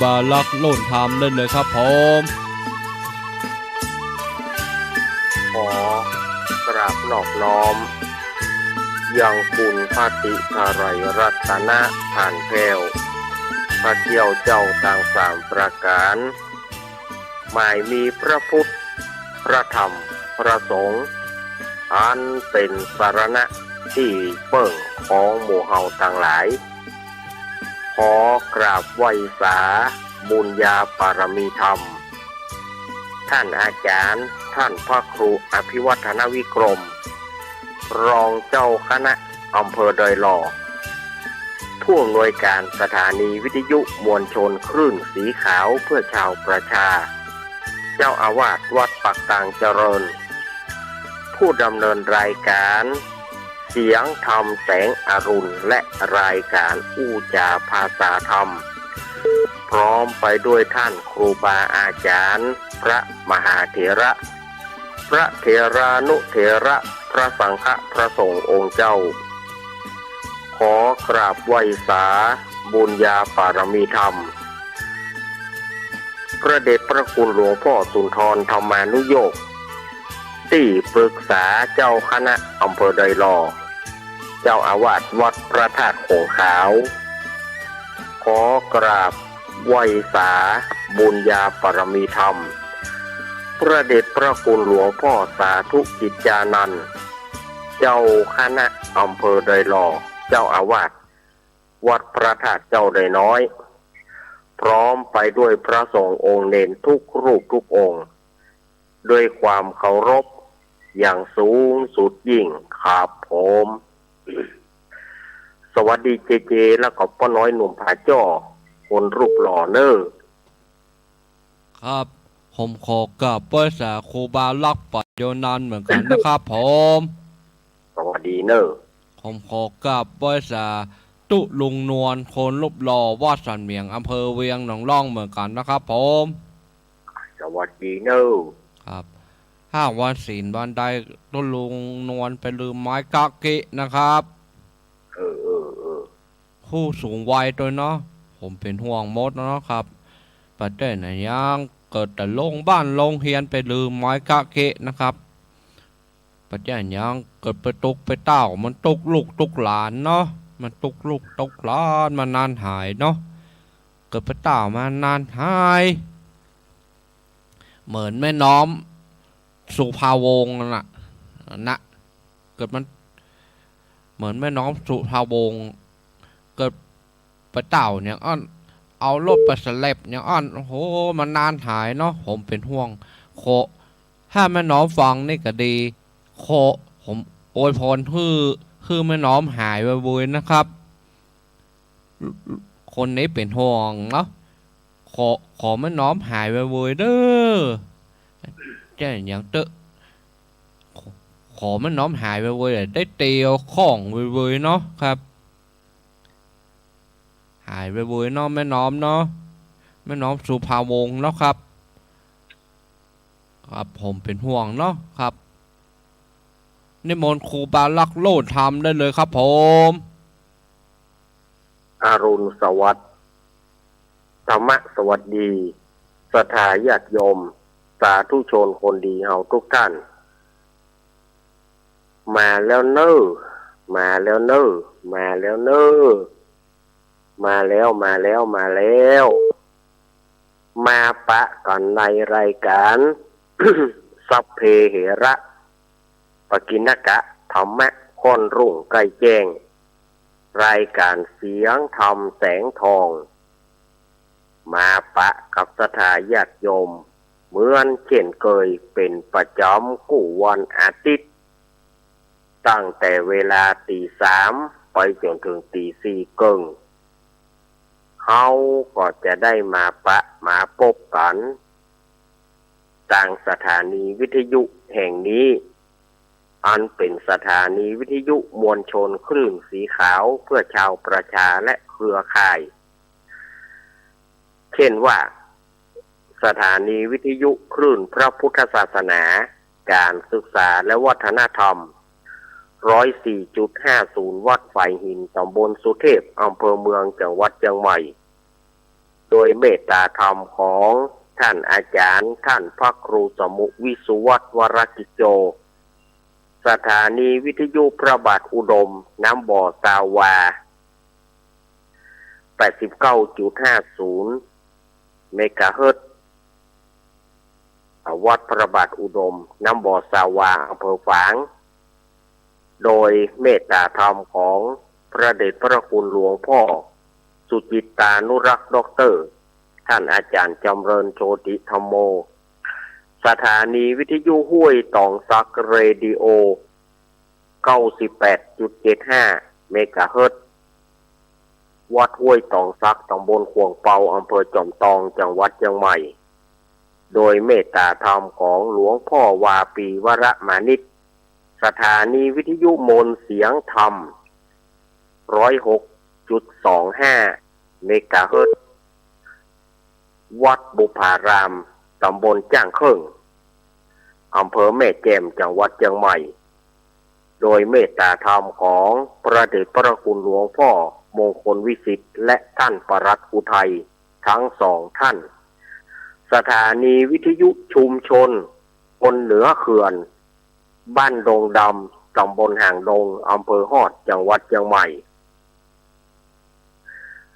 บาลักโล่นทำได้เลยครับผม ขอกราบนอบน้อมยังคุณพระติทาไรรัตนะผ่านแก้วพระเจ้าเจ้าต่างสามประการหมายมีพระพุทธพระธรรมพระสงฆ์อันเป็นสารณะที่เปิ่งของหมู่เฮาต่างหลายขอกราบไหว้สาบุญญาปารมีธรรมท่านอาจารย์ท่านพระครูอภิวัฒนวิกรมรองเจ้าคณะอำเภอดอยหล่อผู้อำนวยการสถานีวิทยุมวลชนคลื่นสีขาวเพื่อชาวประชาเจ้าอาวาสวัดปักต่างเจริญผู้ดำเนินรายการเสียงธรรมแสงอรุณและรายการอู้จาภาษาธรรมพร้อมไปด้วยท่านครูบาอาจารย์พระมหาเถระพระเถรานุเถระพระสังฆพระสงฆ์องค์เจ้าขอกราบไหว้สาบุญญาปารมีธรรมพระเดชพระคุณหลวงพ่อสุนทรธรรมานุโยคที่ปรึกษาเจ้าคณะอำเภอดอยหล่อเจ้าอาวาสวัดพระธาตุโขงขาวขอกราบไหว้สาบุญญาปารมีธรรมพระเดชพระคุณหลวงพ่อสาธุกิจจานันท์เจ้าคณะอำเภอดอยหล่อเจ้าอาวาสวัดพระธาตุเจ้าดอยน้อยพร้อมไปด้วยพระสงฆ์องค์เณรทุกรูปทุกองค์ด้วยความเคารพอย่างสูงสุดยิ่งครับผมสวัสดีเจเจและก็ป้าน้อยหนุ่มผาจ้อคนรูปหล่อเนอครับผมขอกราบไหว้สาครูบาลักปัจโยนันท์เหมือนกันนะครับผมสวัสดีเนอผมขอกราบไหว้สาตุลุงนวลคนรูปหล่อวัดสันเมียงอำเภอเวียงหนองล่องเหมือนกันนะครับผมสวัสดีเนอครับถ้าวันศีลวันใดตุลุงนวลไปลืมไม้กะกินะครับผู้สูงวัยตัวเนาะผมเป็นห่วงมดเนาะครับประเด็นไหนยังเกิดแต่ลงบ้านลงเฮียนไปลืมไม้กะเกะนะครับประเด็นยังเกิดไปตุกไปเต้ามันตุกลูกตุกหลานเนาะมันตุกลูกตุกหลานมานานหายเนาะเกิดไปเต้ามานานหายเหมือนแม่น้อมสุภาวงศ์นะเกิดมันเหมือนแม่น้อมสุภาวงศ์เกิดไปเต่าเนี่ยอ้อนเอารถไปสลับเนี่ยอ้อนโอ้โหมันนานหายเนาะผมเป็นห่วงโคถ้าแม่น้อมฟังนี่ก็ดีโคผมโอยพรคือแม่น้อมหายไปบุยนะครับคนนี้เป็นห่วงเนาะขอแม่น้อมหายไปบุยเด้อเจ้าอย่างเตอะขอแม่น้อมหายไปบุยได้เตียวของบุยเนาะครับหายไปบุยเนาะแม่น้อมเนาะแม่น้อมสุภาวงศ์เนาะครับครับผมเป็นห่วงเนาะครับนิมนต์ครูบาลักโลดทำได้เลยครับผมอรุณสวัสดิ์ธรรมะสวัสดีศรัทธาญาติโยมสาธุชนคนดีเฮาทุกท่านมาแล้วเนอมาแล้วเนอมาแล้วเนอมาแล้วมาปะกันในรายการสัพเพเหระปกิณกะธรรมะค่อนรุ่งใกล้แจ้งรายการเสียงธรรมแสงทองมาปะกับศรัทธาญาติโยมเหมือนเช่นเคยเป็นประจำกู้วันอาทิตย์ตั้งแต่เวลาตีสามไปจนถึงตีสี่ครึ่งเขาก็จะได้มาปะมาพบกันต่างสถานีวิทยุแห่งนี้อันเป็นสถานีวิทยุมวลชนคลื่นสีขาวเพื่อชาวประชาและเครือข่ายเช่นว่าสถานีวิทยุคลื่นพระพุทธศาสนาการศึกษาและวัฒนธรรม 104.50 วัดไฟหินตำบลสุเทพอำเภอเมืองจังหวัดเชียงใหม่โด โดยเมตตาธรรมของท่านอาจารย์ท่านพระครูสมุวิสุวัตวรกิจโจสถานีวิทยุพระบาทอุดมน้ำบ่อสาวา 89.50 เมกะเฮิรตซ์วัดพระบาทอุดมน้ำบ่อสาวาอำเภอฝางโดยเมตตาธรรมของพระเดชพระคุณหลวงพ่อสุจิตตานุรักษ์ด็อกเตอร์ท่านอาจารย์จำเริญโชติธรรมโมสถานีวิทยุห้วยตองซักเรดิโอ 98.75 เมกะเฮิรตซ์วัดห้วยตองซักตำบลขวงเปาอำเภอจอมตองจังหวัดเชียงใหม่โดยเมตตาธรรมของหลวงพ่อวาปีวรมานิชสถานีวิทยุมนต์เสียงธรรม 106.25 เมกะเฮิรตซ์วัดบุพารามตำบลจ้างเคิ่งอำเภอแม่แจ่มจังหวัดเชียงใหม่โดยเมตตาธรรมของพระเดชพระคุณหลวงพ่อมงคลวิสิทธิ์และท่านปลัดอุทัยทั้งสองท่านสถานีวิทยุชุมชนคนเหนือเขื่อนบ้านดงดำตำบลห่างดงอำเภอฮอดจังหวัดเชียงใหม่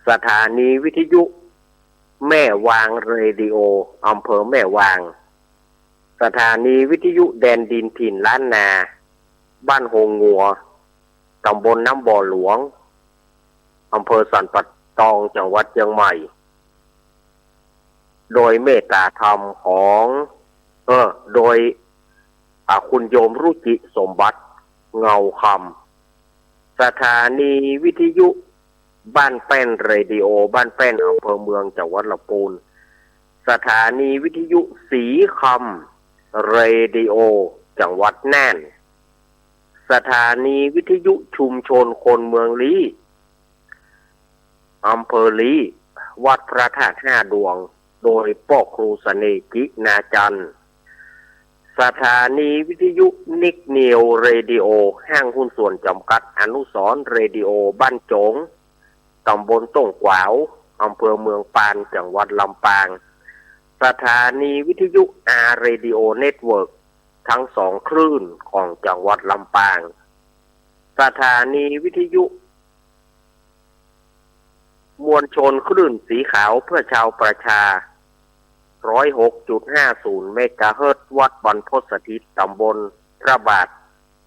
สถานีวิทยุแม่วางเรดิโออำเภอแม่วางสถานีวิทยุแดนดินถิ่นล้านนาบ้านโฮงงัวตำบลน้ำบ่อหลวงอำเภอสันปัตตองจังหวัดเชียงใหม่โดยเมตตาธรรมของโดยคุณโยมรุจิสมบัติเงาคำสถานีวิทยุบ้านแป้นเรดิโอบ้านแป้นอำเภอเมืองจังหวัดลำพูนสถานีวิทยุสีคำเรดิโอจังหวัดน่านสถานีวิทยุชุมชนคนเมืองลี้อำเภอลี้วัดพระธาตุ5 ดวงโดยพ่อครูเสน่ห์กินาจันทร์สถานีวิทยุนิกเนียวเรดิโอห้างหุ้นส่วนจำกัดอนุสรณ์เรดิโอบ้านโจงตำบลต้งกวาวอำเภอเมืองปานจังหวัดลำปางสถานีวิทยุอาร์เรดิโอเน็ตเวิร์กทั้ง2 คลื่นของจังหวัดลำปางสถานีวิทยุมวลชนคลื่นสีขาวเพื่อชาวประชา 106.50 เมกะเฮิรตซ์วัดบรรพตสถิตตำบลพระบาท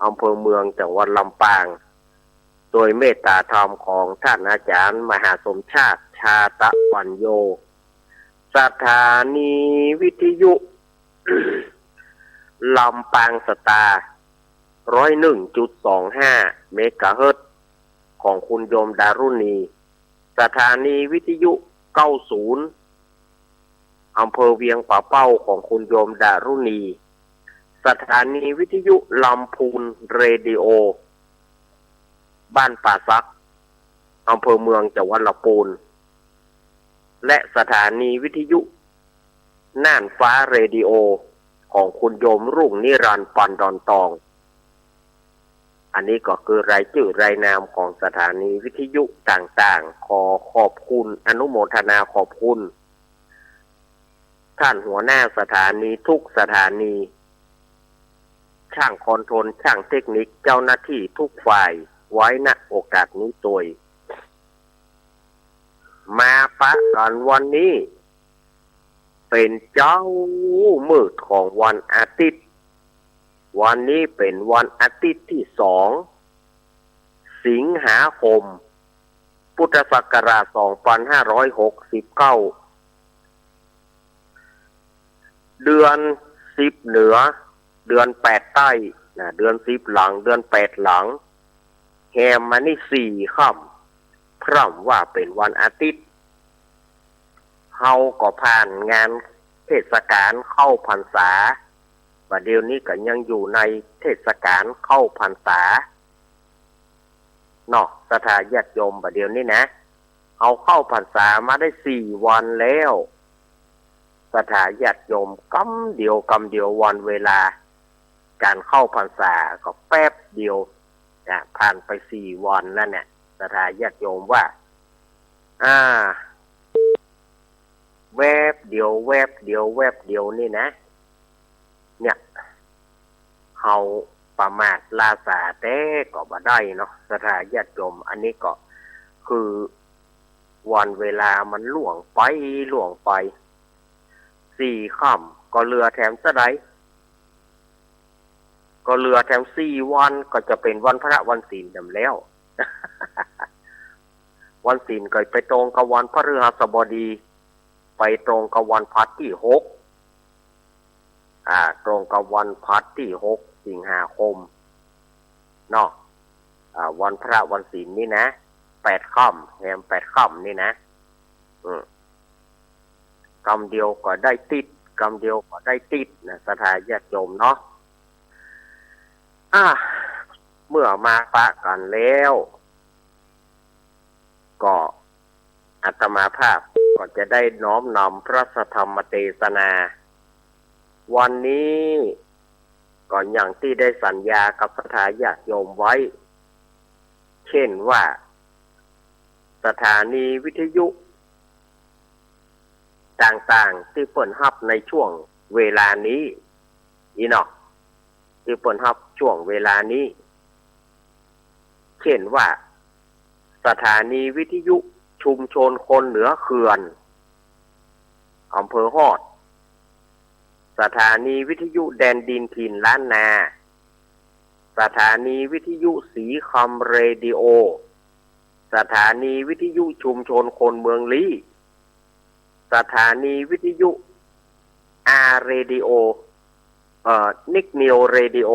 อำเภอเมืองจังหวัดลำปางโดยเมตตาธรรมของท่านอาจารย์มหาสมชาติชาตะวันโยสถานีวิทยุ ลำปางสตาร์ 101.25 เมกะเฮิรตซ์ของคุณโยมดารุณีสถานีวิทยุ 90 อำเภอเวียงป่าเป้าของคุณโยมดารุณีสถานีวิทยุลำพูนเรดิโอบ้านป่าซักอำเภอเมืองจังหวัดลำพูนและสถานีวิทยุน่านฟ้าเรดิโอของคุณโยมรุ่งนิรันดร์ปันดอนตองอันนี้ก็คือรายชื่อรายนามของสถานีวิทยุต่างๆขอบคุณอนุโมทนาขอบคุณท่านหัวหน้าสถานีทุกสถานีช่างคอนโทรลช่างเทคนิคเจ้าหน้าที่ทุกฝ่ายไว้ณโอกาสนี้โดยมาปะกันวันนี้เป็นเจ้ามืดของวันอาทิตย์วันนี้เป็นวันอาทิตย์ที่2 สิงหาคมพุทธศักราช 2569 เดือน10เหนือเดือน8ใต้เดือน10หลังเดือน8หลังแฮมมานี่4ค่ำพร่ำว่าเป็นวันอาทิตย์เฮาก็ผ่านงานเทศกาลเข้าพรรษาบัดเดี๋ยวนี้ก็ยังอยู่ในเทศกาลเข้าพรรษาเนาะสถาญาติโยมบัดเดี๋ยวนี้นะเอาเข้าพรรษามาได้4 วันแล้วสถาญาติโยมกำเดียววันเวลาการเข้าพรรษาก็แป๊บเดียวผ่านไป4 วันแล้วเนี่ยสถาญาติโยมว่า แวบเดียวแวบเดียวแวบเดียวนี่นะเนี่ยเฮาประมาทลาสาแต่ก็บ่ได้เนาะสถาญาติโยมอันนี้ก็คือวันเวลามันล่วงไปสี่ค่ำก็เรือแถมซะใดก็เรือแถม4 วันก็จะเป็นวันพระวันศีลดำแล้ว วันศีลก็ไปตรงกับวันพฤหัสบดีไปตรงกับวันพัดที่6ตรงกับวันพัดที่6สิงหาคมเนาะวันพระวันศีลนี่นะ8 ค่ำแถม8 ค่ำนี่นะกำเดียวก็ได้ติดนะสถาญาติโยมเนาะเมื่อมาปะกันแล้วก็อาตมาภาพก็จะได้น้อมนำพระธรรมเทศนาวันนี้ก็อย่างที่ได้สัญญากับสถาญาติโยมไว้เช่นว่าสถานีวิทยุต่างๆที่เปิดฮับในช่วงเวลานี้เนาะที่เปิดฮับช่วงเวลานี้เช่นว่าสถานีวิทยุชุมชนคนเหนือเขื่อนอำเภอฮอดสถานีวิทยุแดนดินถิ่นล้านนาสถานีวิทยุสีคำเรดิโอสถานีวิทยุชุมชนคนเมืองลี้สถานีวิทยุเรดิโอนิกนิวเรดิโอ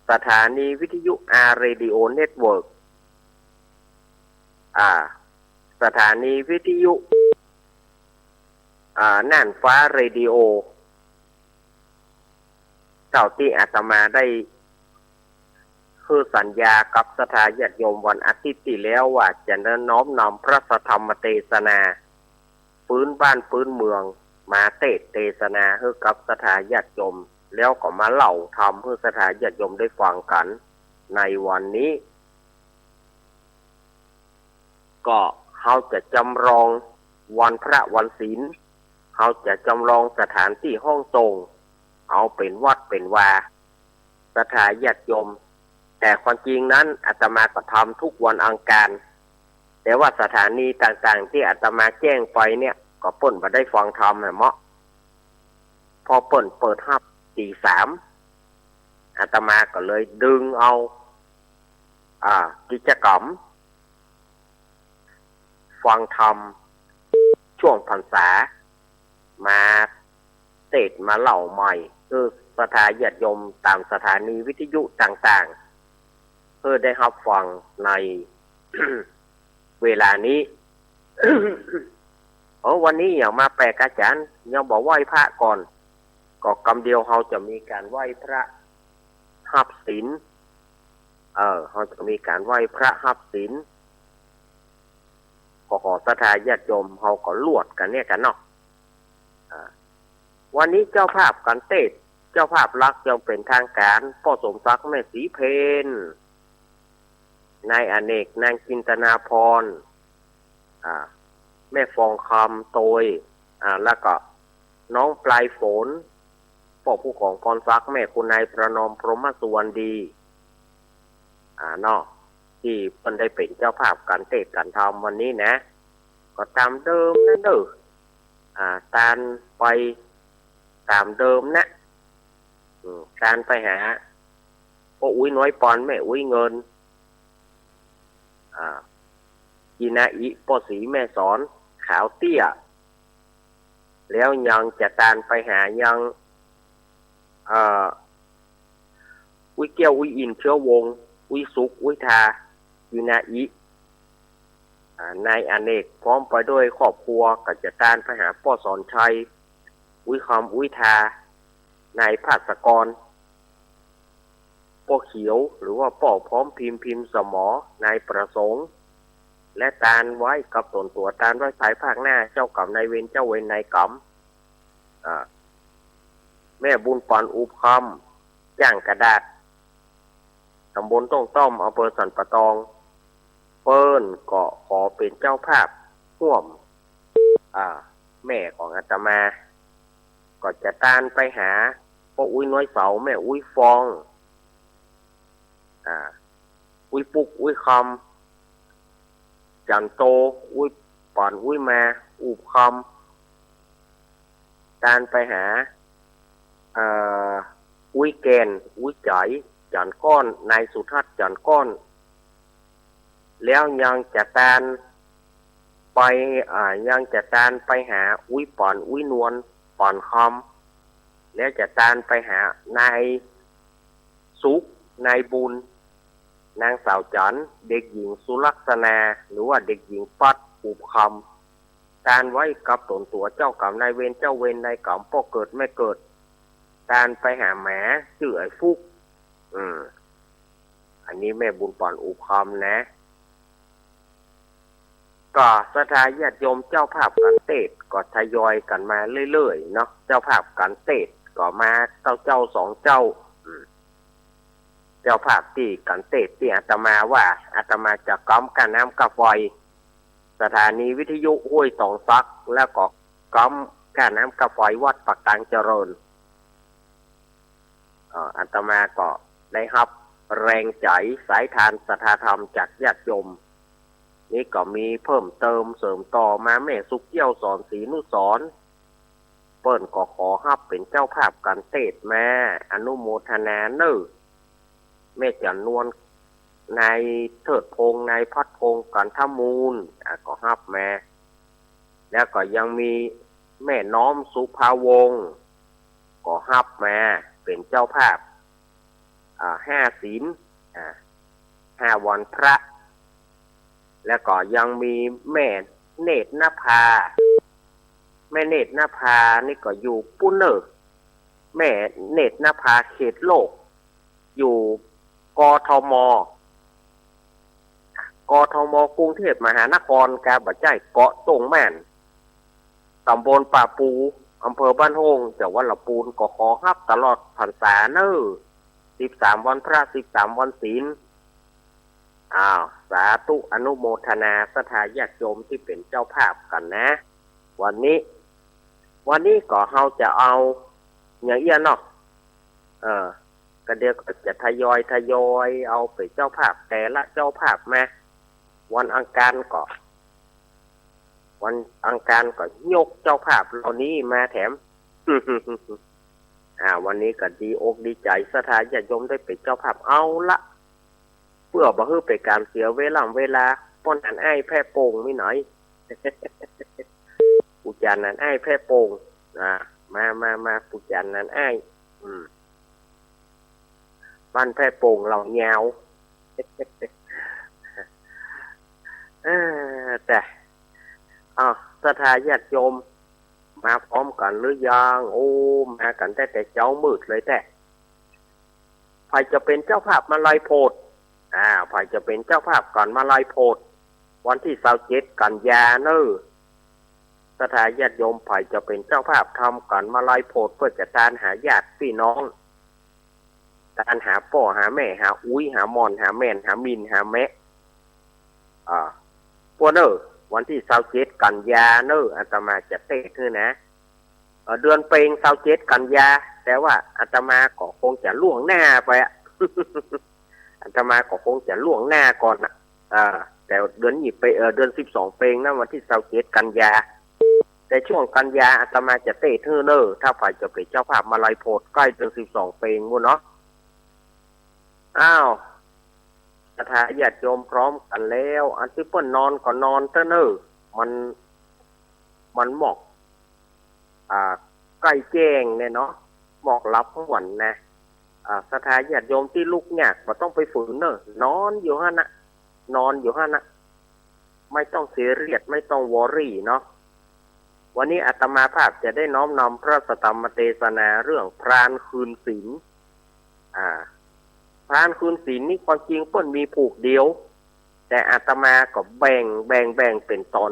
สถานีวิทยุเรดิโอเน็ตเวิร์กสถานีวิทยุน่านฟ้าเรดิโอเจ้าที่อาตมาได้คือสัญญากับสถาญาติโยมวันอาทิตย์ที่แล้วว่าจะน้อมนำพระธรรมเทศนาพื้นบ้านพื้นเมืองมาเทศนาให้กับสถาญาติโยมแล้วก็มาเล่าธรรมให้สถาญาติโยมได้ฟังกันในวันนี้ก็เขาจะจำลองวันพระวันศีลเขาจะจำลองสถานที่ห้องทรงเอาเป็นวัดเป็นวาสถาญาติโยมแต่ความจริงนั้นอาตมาก็ทำทุกวันอังคารแต่ว่าสถานีต่างๆที่อาตมาแจ้งไปเนี่ยก็เปิ้นมาได้ฟังธรรมเหมาะพอเปิ้นเปิดฮับตี 3อาตมาก็เลยดึงเอากิจกรรมฟังธรรมช่วงพรรษามามาเล่าใหม่คือสถาญาติโยมตามสถานีวิทยุต่างๆเพื่อได้รับฟังใน เวลานี้ วันนี้อย่างมาแปลกอาจารย์ยังบอกไหว้พระก่อนก็กำเดียวเราจะมีการไหว้พระหับศีลเราจะมีการไหว้พระหับศีลขอสถาญาติโยมเราก็ลวดกันเนี่ยกันเนาะวันนี้เจ้าภาพกันเจ้าภาพรักยังเป็นทางการพ่อสมศักดิ์แม่ศรีเพนนายอเนกนางจินตนาพรแม่ฟองคำโตยแล้วก็น้องปลายฝนพ่อผู้ของพรศักดิ์แม่คุณนายประนอมพรหมสุวรรณดีเนาะที่มันได้เป็นเจ้าภาพการการทำวันนี้นะก็ตามเดิมนั่นเด้อตามไปตามเดิมนะการไปหาพ่ออุ้ยน้อยปอนแม่อุ้ยเงินกีนาอิพ่อสีแม่สอนขาวเตี้ยแล้วยังจะตามไปหายังอุ้ยเกี้ยวอุ้ยอินเชื้อวงอุ้ยสุกอุ้ยทากีนาอินายอเนกพร้อมไปด้วยครอบครัวก็จะตามไปหาพ่อสอนชัยอุ้ยคำอุ้ยทานายภาสกรพ่อเขียวหรือว่าพ่อพร้อมพิมพ์สมอนายประสงค์และตานไว้กับตนตัวตานไว้สายภาคหน้าเจ้ากรรมนายเวรเจ้าเวรนายกรรมแม่บุญปานอุบคำย่างกระดาษตำบลต้อมอำเภอสันปะตองเปิ้นก็ขอเป็นเจ้าภาพร่วม แม่ของอาตมาก็จะตานไปหาพ่ออุ้ยน้อยเสาแม่อุ้ยฟองอุ้ยปุกอุ้ยคำจันโตอุ้ยป่อนอุ้ยมาอุบคำตานไปหาอุ้ยแกนอุ้ยใจจันก้อนนายสุทัศน์จันก้อนแล้วยังจะตานไปยังจะตานไปหาอุ้ยป่อนอุ้ยนวลป่อนคำแล้วจะตานไปหานายสุกนายบุญนางสาวจันเด็กหญิงสุลักษณาหรือว่าเด็กหญิงปัดอุบคำการไว้กับตนตัวเจ้ากรรมนายเวรเจ้าเวรนายกรรมพ่อเกิดไม่เกิดการไปหาแหมชื่อไอ้ฟุกอันนี้แม่บุญป่อนอุบคำนะก็ศรัทธาญาติโยมเจ้าภาพกันเทศก็ทยอยกันมาเรื่อยๆเนาะเจ้าภาพกันเทศก็มาเจ้าสองเจ้าเจ้าภาพที่กันเทศที่อาตมาว่าอาตมาจะก้อมกันน้ำกาไฟสถานีวิทยุห้วยตองซักแล้วก็ก้อมกันน้ำกาไฟวัดปักกลางเจริญอาตมาก็ได้รับแรงใจสายทานศรัทธาธรรมจากญาติโยมนี่ก็มีเพิ่มเติมเสริมต่อมาแม่สุกเกี้ยวสอนศรีนุสรเปิ้นก็ขอรับเป็นเจ้าภาพกันเทศแม่อนุโมทนาเน้อแม่จันนวลนายเทิดพงษ์นายพัดพงษ์กันทมูลก็รับแม่แล้วก็ยังมีแม่น้อมสุภาวงศ์ก็รับแม่เป็นเจ้าภาพ5 ศีล5 วันพระแล้วก็ยังมีแม่เนตรนภาแม่เนตรนภานี่ก็อยู่ปุ้นเนอร์แม่เนตรนภาเขตโลกอยู่กทมกรุงเทพมหานครกาบะใจเกาะตงแม่นตำบลป่าปูอำเภอบ้านโฮงจังหวัดลำพูนก็ขอรับตลอดพรรษาเนอ13 วันพระ13 วันศีลสาธุอนุโมทนาศรัทธาญาติโยมที่เป็นเจ้าภาพกันนะวันนี้ก็เฮาจะเอาอย่างเอี้ยเนาะก็เดี๋ยวก็จะทยอยเอาไปเจ้าภาพแต่ละเจ้าภาพมาวันอังคารก็ยกเจ้าภาพเหล่านี้มาแถม วันนี้ก็ดีอกดีใจศรัทธาญาติโยมได้เป็นเจ้าภาพเอาละเพื่อบ่ให้เป็นการเสียเวลาป้อนอันอ้ายแพ่โป่งไม่หน่อย ปูจานอันอ้ายแพ่โป่งมาปูจานอันอ้ายบ้านแพ่โป่งเหล่าเงาแต่ศรัทธาญาติโยมมาพร้อมกันหรือยังมากันแต่เจ้ามืดเลยแต่ใครจะเป็นเจ้าภาพมาลายโพธิ์ใครจะเป็นเจ้าภาพก่อนมาลายโพธิ์วันที่27 กันยาเนอศรัทธาญาติโยมใครจะเป็นเจ้าภาพทำก่อนมาลายโพธิ์เพื่อจะทานหาญาติพี่น้องทานหาพ่อหาแม่หาอุ้ยหามอนหาแม่นหามินหาแม่พวกเนอวันที่27 กันยาเนออาตมาจะเทศน์นะเดือนเพ็ญ27 กันยาแต่ว่าอาตมาก็คงจะล่วงหน้าไปอาตมาก็คงจะล่วงหน้าก่อนแต่เดือนนี้ไปเดือน12 เพ็ญนะวันที่27 กันยาแต่ช่วงกันยาอาตมาจะเทศน์เนอถ้าฝ่ายจะเป็นเจ้าภาพมาลายโพธิ์ใกล้เดือน12 เพ็ญมั้งเนาะศรัทธาญาติโยมพร้อมกันแล้วอันที่เปิ้นนอนก็นอนเถอะเนอมันหมอกใกล้แจ้งเนี่ยเนาะหมอกลับทั้งวันนะศรัทธาญาติโยมที่ลุกยากบ่ต้องไปฝืนเนอนอนอยู่หั่นน่ะไม่ต้องซีเรียสไม่ต้องวอรี่เนาะวันนี้อาตมาภาพจะได้น้อมนำพระสัทธรรมเทศนาเรื่องพรานคืนศีลพรานคืนศีลนี่ความจริงเปิ้นมีผูกเดียวแต่อาตมาก็แบ่งเป็นตอน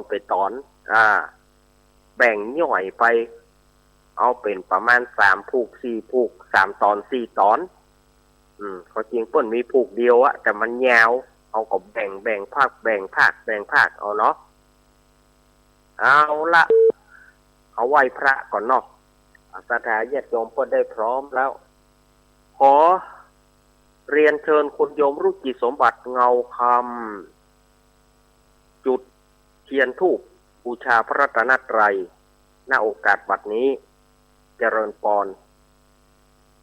แบ่งย่อยไปเอาเป็นประมาณ3 ผูก 4 ผูก 3 ตอน 4 ตอนความจริงเปิ้นมีผูกเดียวแต่มันยาวเอาก็แบ่งภาคเอาเนาะเอาละ เอาไหว้พระก่อนเนาะศรัทธาญาติโยมก็ได้พร้อมแล้วขอเรียนเชิญคุณโยมรุจิสมบัติเงาคำจุดเทียนธูปบูชาพระรัตนตรัยณโอกาสบัดนี้เจริญพร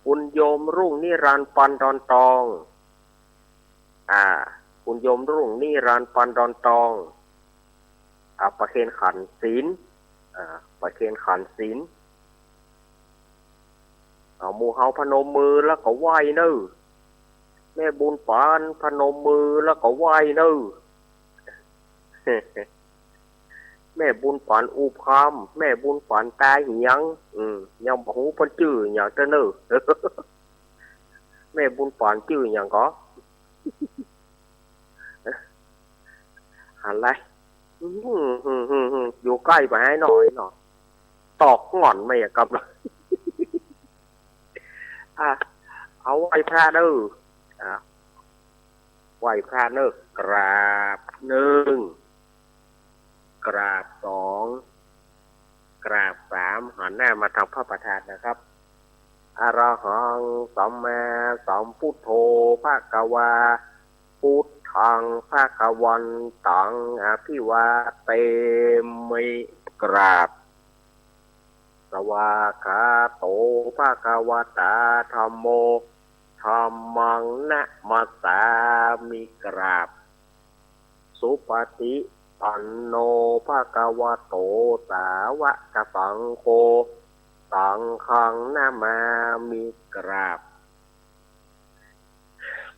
คุณโยมรุ่งนิรันดร์ปันดอนตองคุณโยมรุ่งนิรันดร์ปันดอนตองประเคนขันศีลประเคนขันศีลเอาหมู่เฮาพนมมือแล้วก็ไหว้เน้อแม่บุญปานพนมมือแล้วก็ไหว้เน้อ แม่บุญปานอูพามแม่บุญปานตาเหียงยังบ่ฮู้เพิ่นชื่อหยังเด้อเน้อ แม่บุญปานชื่อหยังก็หันไรอยู่ใกล้ไปให้หน่อยเนาะตอกง่อนไม่กับเลย เอาไหว้พระเด้อไหว้พระเด้อกราบหนึ่งกราบสองกราบสามหันหน้ามาทางพระประธานนะครับอะระหังสัมมาสัมพุทโธภะคะวาพุทธังภะคะวันตังอภิวาเตมิกราบสวากขาโตภะคะวะตาธัมโมธัมมังนะมัสสามิกราบสุปฏิปันโนภะคะวะโตสาวกสังโฆสังฆังนะมามิกราบ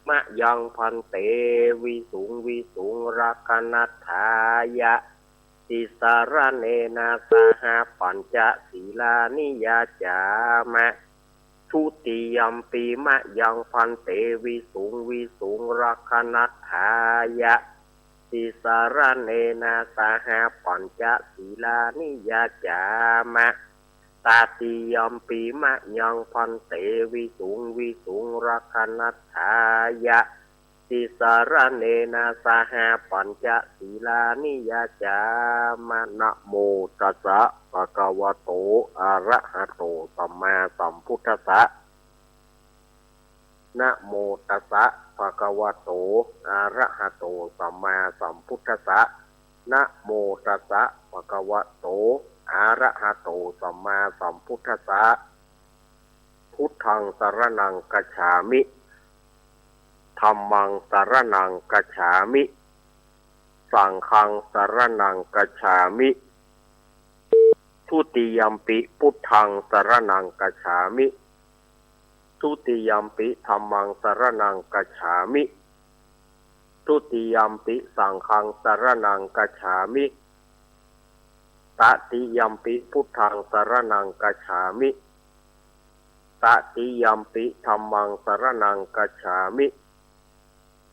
มะยังพันเตวิสุงรักนัตถายะติสารเนนะสหปัญจศีลานิยาจามะทุติยัมปีมะยังพันเตวิสุงรักนัตถายะติสารเนนะสหปัญจศีลานิยาจามะตาติยัมปีมะยังพันเตวิสุงรักนัตถายะติสารเนนะสหปัญจศีลานิยาจามะนะโมตัสสะภะคะวะโตอะระหะโตสัมมาสัมพุทธัสสะนะโมตัสสะภะคะวะโตอะระหะโตสัมมาสัมพุทธัสสะนะโมตัสสะภะคะวะโตอะระหะโตสัมมาสัมพุทธัสสะพุทธังสรณังคัจฉามิธัมมังสรณังคัจฉามิสังฆังสรณังคัจฉามิทุติยัมปิพุทธังสรณังคัจฉามิทุติยัมปิธัมมังสรณังคัจฉามิทุติยัมปิสังฆังสรณังคัจฉามิตติยัมปิพุทธังสรณังคัจฉามิตติยัมปิธัมมังสรณังคัจฉามิ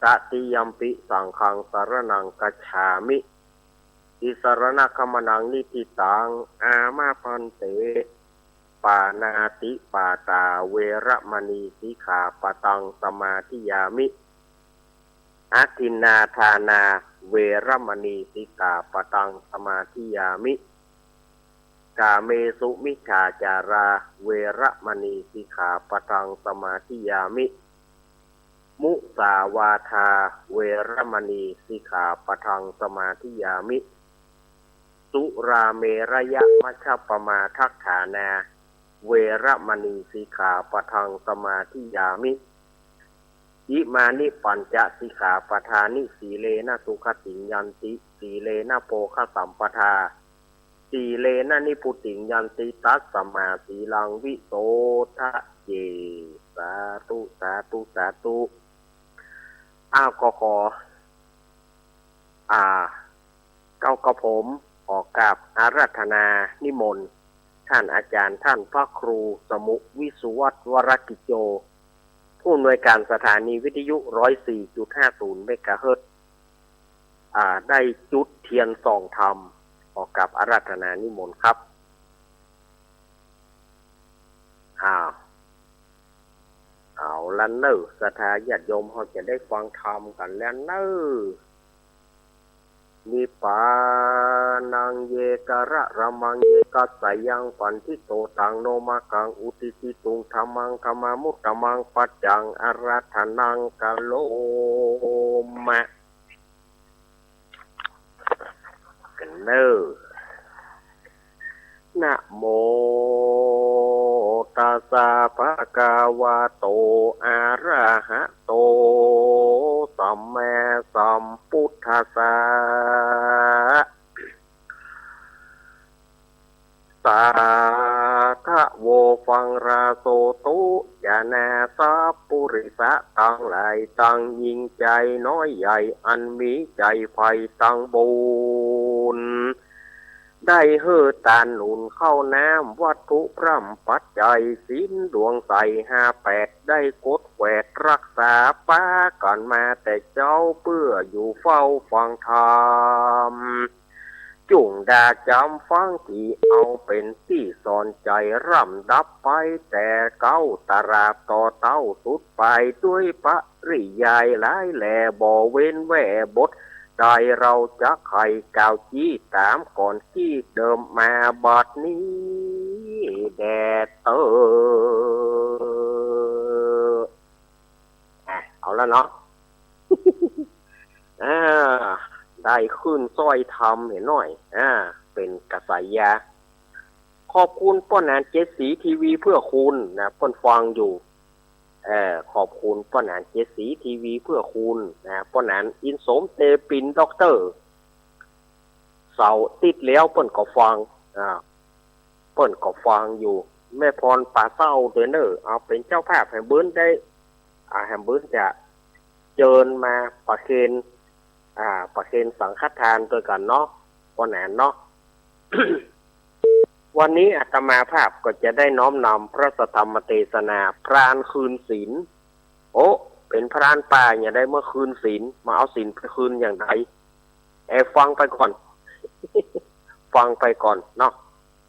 ตติยัมปิสังฆังสรณังคัจฉามิอิสรณคัมมนังนิธิตังอามาพันเตปานาติปาตาเวระมณีสิกขาปะตังสมาธิยามิอาทินนาทานาเวระมณีสิกขาปะตังสมาธิยามิกาเมสุมิจฉาจาราเวระมณีสิกขาปะทังสมาธิยามิมุสาวาทาเวระมณีสิกขาปะทังสมาธิยามิสุราเมระยะมัชฌปมาทัฏฐานาเวระมณีสิกขาปะทังสมาธิยามิอิมานิปัญจสิกขาปทานิสีเลนะสุขติยันติสีเลนะโภคสัมปทาสีเลนะนิพุติยันติตัสสมาสีลังวิโสทะเยสาธุสาธุสาธุก็ขอเก้ากระผมออกกับอาราธนานิมนต์ท่านอาจารย์ท่านพระครูสมุวิสุวัตวรกิจโจผู้อำนวยการสถานีวิทยุ 104.50 เมกะเฮิรตซ์ได้จุดเทียนส่องธรรมออกกับอาราธนานิมนต์ครับเอาละเนอสถาญาติโยมเขาจะได้ฟังธรรมกันแล้วเนอ นิปานังเยกะระระมังเยกัสสยังปันทิโตตังโนมากังอุติสิตุงธรรมังธรรมามุตตมังปัจจังอารัธนังกะโลมะกันเนอนะโมตัสสะภะคะวะโตอะระหะโตสัมมาสัมพุทธัสสะสาธะโวฟังราโสตุยานาสัพปุริสะตั้งหลายตั้งยิ่งใจน้อยใหญ่อันมีใจไฟตั้งบุญได้เฮือตานหนุนเข้าน้ำวัตถุพร่ำปัจจัยสินดวงใส58ได้กดแหวกรักษาป้าก่อนมาแต่เจ้าเพื่ออยู่เฝ้าฟังธรรมจุ่งดาจำฟังที่เอาเป็นที่สอนใจร่ำดับไปแต่เก้าตราบต่อเต้าสุดไปด้วยปริยายหลายแหล่บ่เว้นแหวบทใจเราจะไข่กาวจี้ตามก่อนที่เดิมมาบัดนี้แดดเอาแล้วเนาะ ได้ขึ้นซ้อยทำเห็นหน่อยเป็นกระสายยาขอบคุณป้อนานเจสีทีวีเพื่อคุณนะป้อนฟังอยู่ขอบคุณป้อนานเจสีทีวีเพื่อคุณนะป้อนานอินสมเตปินด็อกเตอร์เสาติดแล้วป้อนก็ฟังป้อนก็ฟังอยู่แม่พรป่าเศร้าเดนเนอร์เอาเป็นเจ้าภาพแฮมเบิร์นได้แฮมเบิร์นจะเชิญมาประเคนประเคนสังฆทานด้วยกันเนาะป้อนานเนาะ วันนี้อาตมาภาพก็จะได้น้อมนำพระธรรมเทศนาพรานคืนศีลเป็นพรานป่าอย่าได้เมื่อคืนศีลมาเอาศีลไปคืนอย่างไรฟังไปก่อน ฟังไปก่อนเนาะ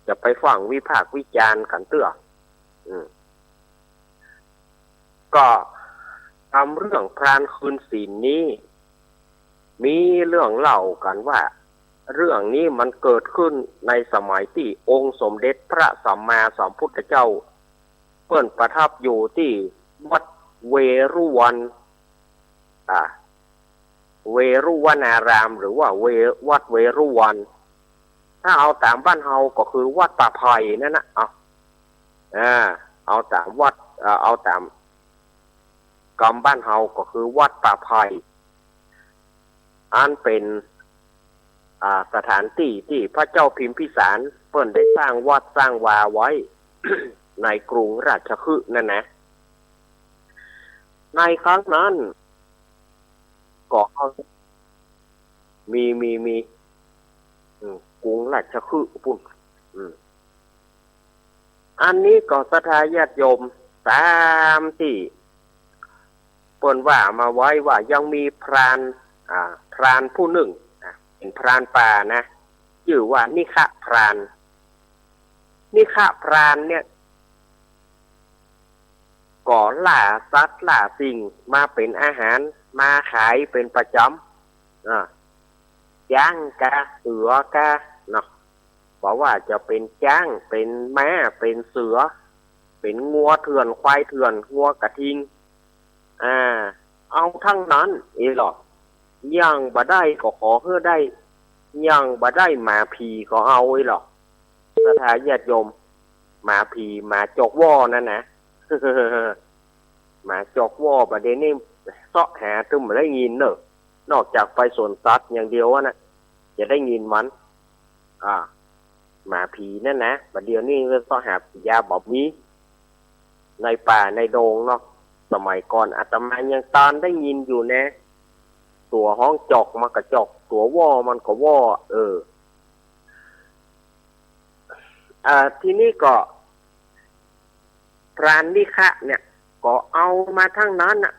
จะไปฟังวิพากษ์วิจารณ์กันเตื้อก็ทำเรื่องพรานคืนศีลนี้มีเรื่องเล่ากันว่าเรื่องนี้มันเกิดขึ้นในสมัยที่องค์สมเด็จพระสัมมาสัมพุทธเจ้าเปิ้นประทับอยู่ที่วัดเวรุวันเวรุวนารามหรือว่าวัดเวรุวันถ้าเอาตามบ้านเฮาก็คือวัดป่าไผ่นั่นนะเอาตามวัดเอาตามกรรมบ้านเฮาก็คือวัดป่าไผ่อันเป็นสถานที่ที่พระเจ้าพิมพิสารเปิ้นได้สร้างวัดสร้างวาไว้ ในกรุงราชคฤห์นั่นนะในครั้งนั้นก็มีกรุงราชคฤห์ปุ่นอันนี้ก็ศรัทธาญาติโยมตามที่เปิ้นว่ามาไว้ว่ายังมีพรานผู้หนึ่งเป็นพรานป่านะชื่อว่านิฆะพรานเนี่ยก่อล่าสัตว์ล่าสิ่งมาเป็นอาหารมาขายเป็นประจำจ้างกะเสือกะเนาะบอกว่าจะเป็นจ้างเป็นแม้เป็นเสือเป็นงัวเถื่อนควายเถื่อนงัวกระทิงเอาทั้งนั้นหรอกย่างบ่ได้ก็ขอเพื่อได้ย่างบ่ได้หมาผีก็เอาหรอกศรัทธาญาติโยมหมาผีหมาจอกว่อนั่นนะ หมาจอกว่อประเด็นนี้เสาะหาตึมได้ยินเนอะนอกจากไปสวนสัตว์อย่างเดียวนะจะได้ยินมันหมาผีนั่นนะประเดี๋ยวนี้ก็เสาะหายาบอบนี้ในป่าในโดงเนาะสมัยก่อนอาตมายังตอนได้ยินอยู่นะตัวห้องจอกมันก็จอกตัวว่อมันก็ว่อทีนี้ก็พรานนิฆะเนี่ยก็เอามาทั้งนั้นน่ะ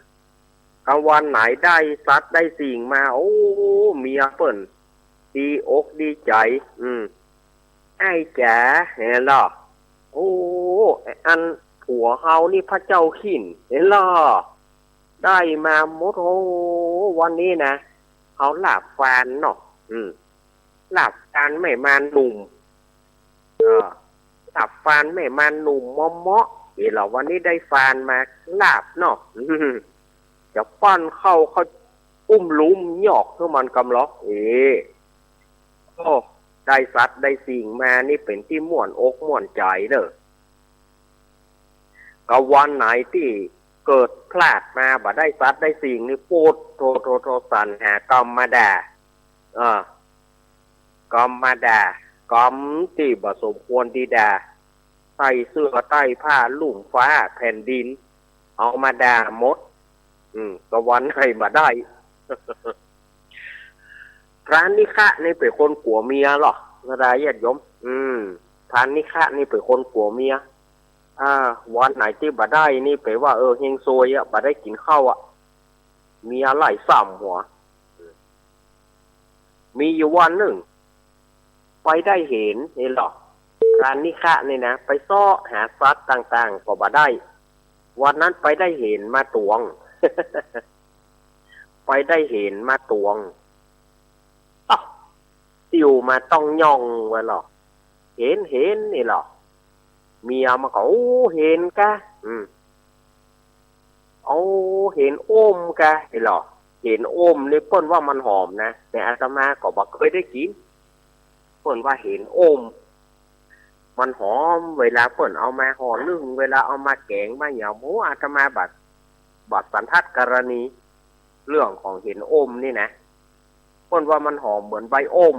กลางวันไหนได้สัตว์ได้สิ่งมาโอ้เมียเปิ้นดีอกดีใจไอ้จ๋าเห็นหรอโอ้อันผัวเฮานี่พระเจ้าขินเห็นหรอได้มาหมดโอ้วันนี้นะเขาลาบฟานเนาะ หลับฟานไม่มาหนุ่มหลับฟานไม่มาหนุ่มเมาะเดี๋ยววันนี้ได้ฟานมาหลับเนาะจะปั้นเข้าเขาอุ้มลุ้มหยอกเพื่อมันกำล็อกโอ้ได้สัตว์ได้สิ่งมานี่เป็นที่ม่วนอกม่วนใจเด้อก็วันไหนที่เกิดพลาดมาบ่ได้สัตว์ได้สิ่งนี่พูดโทสั่นหากรรมมาด่ากรรมมาด่ากรรมที่บ่สมควรดีด่าใส่เสื้อใต้ผ้าลุ่มฟ้าแผ่นดินเอามาด่าหมดก็วันไหนบ่ได้ พระนิฆะนี่เป็นคนกัวเมียหรอพระญาติโยมพระนิฆะนี่เป็นคนกัวเมียวันไหนที่บ่ได้นี่แปลว่าเฮงซวยบ่ได้กินข้าวเมียไล่ซ้ำหัวมีอยู่วันหนึ่งไปได้เห็นนี่หรอพระนิฆะนี่นะไปซ้อหาสัตว์ต่างๆก็บ่ได้วันนั้นไปได้เห็นมาตวง ไปได้เห็นมาตวงติวมาต้องย่องไว้หรอเห็นนี่หรอเมียมาเขาเห็นกะเอาเห็นโอมกะนี่หรอเห็นโอมนี่เปิ้นว่ามันหอมนะแต่อาตมาก็บ่เคยได้กินเปิ้นว่าเห็นโอมมันหอมเวลาเปิ้นเอามาห่อนึ่งเวลาเอามาแกงมาหยาหมูอาตมาบัดสันทัดกรณีเรื่องของเห็นโอมนี่นะเปิ้นว่ามันหอมเหมือนใบโอม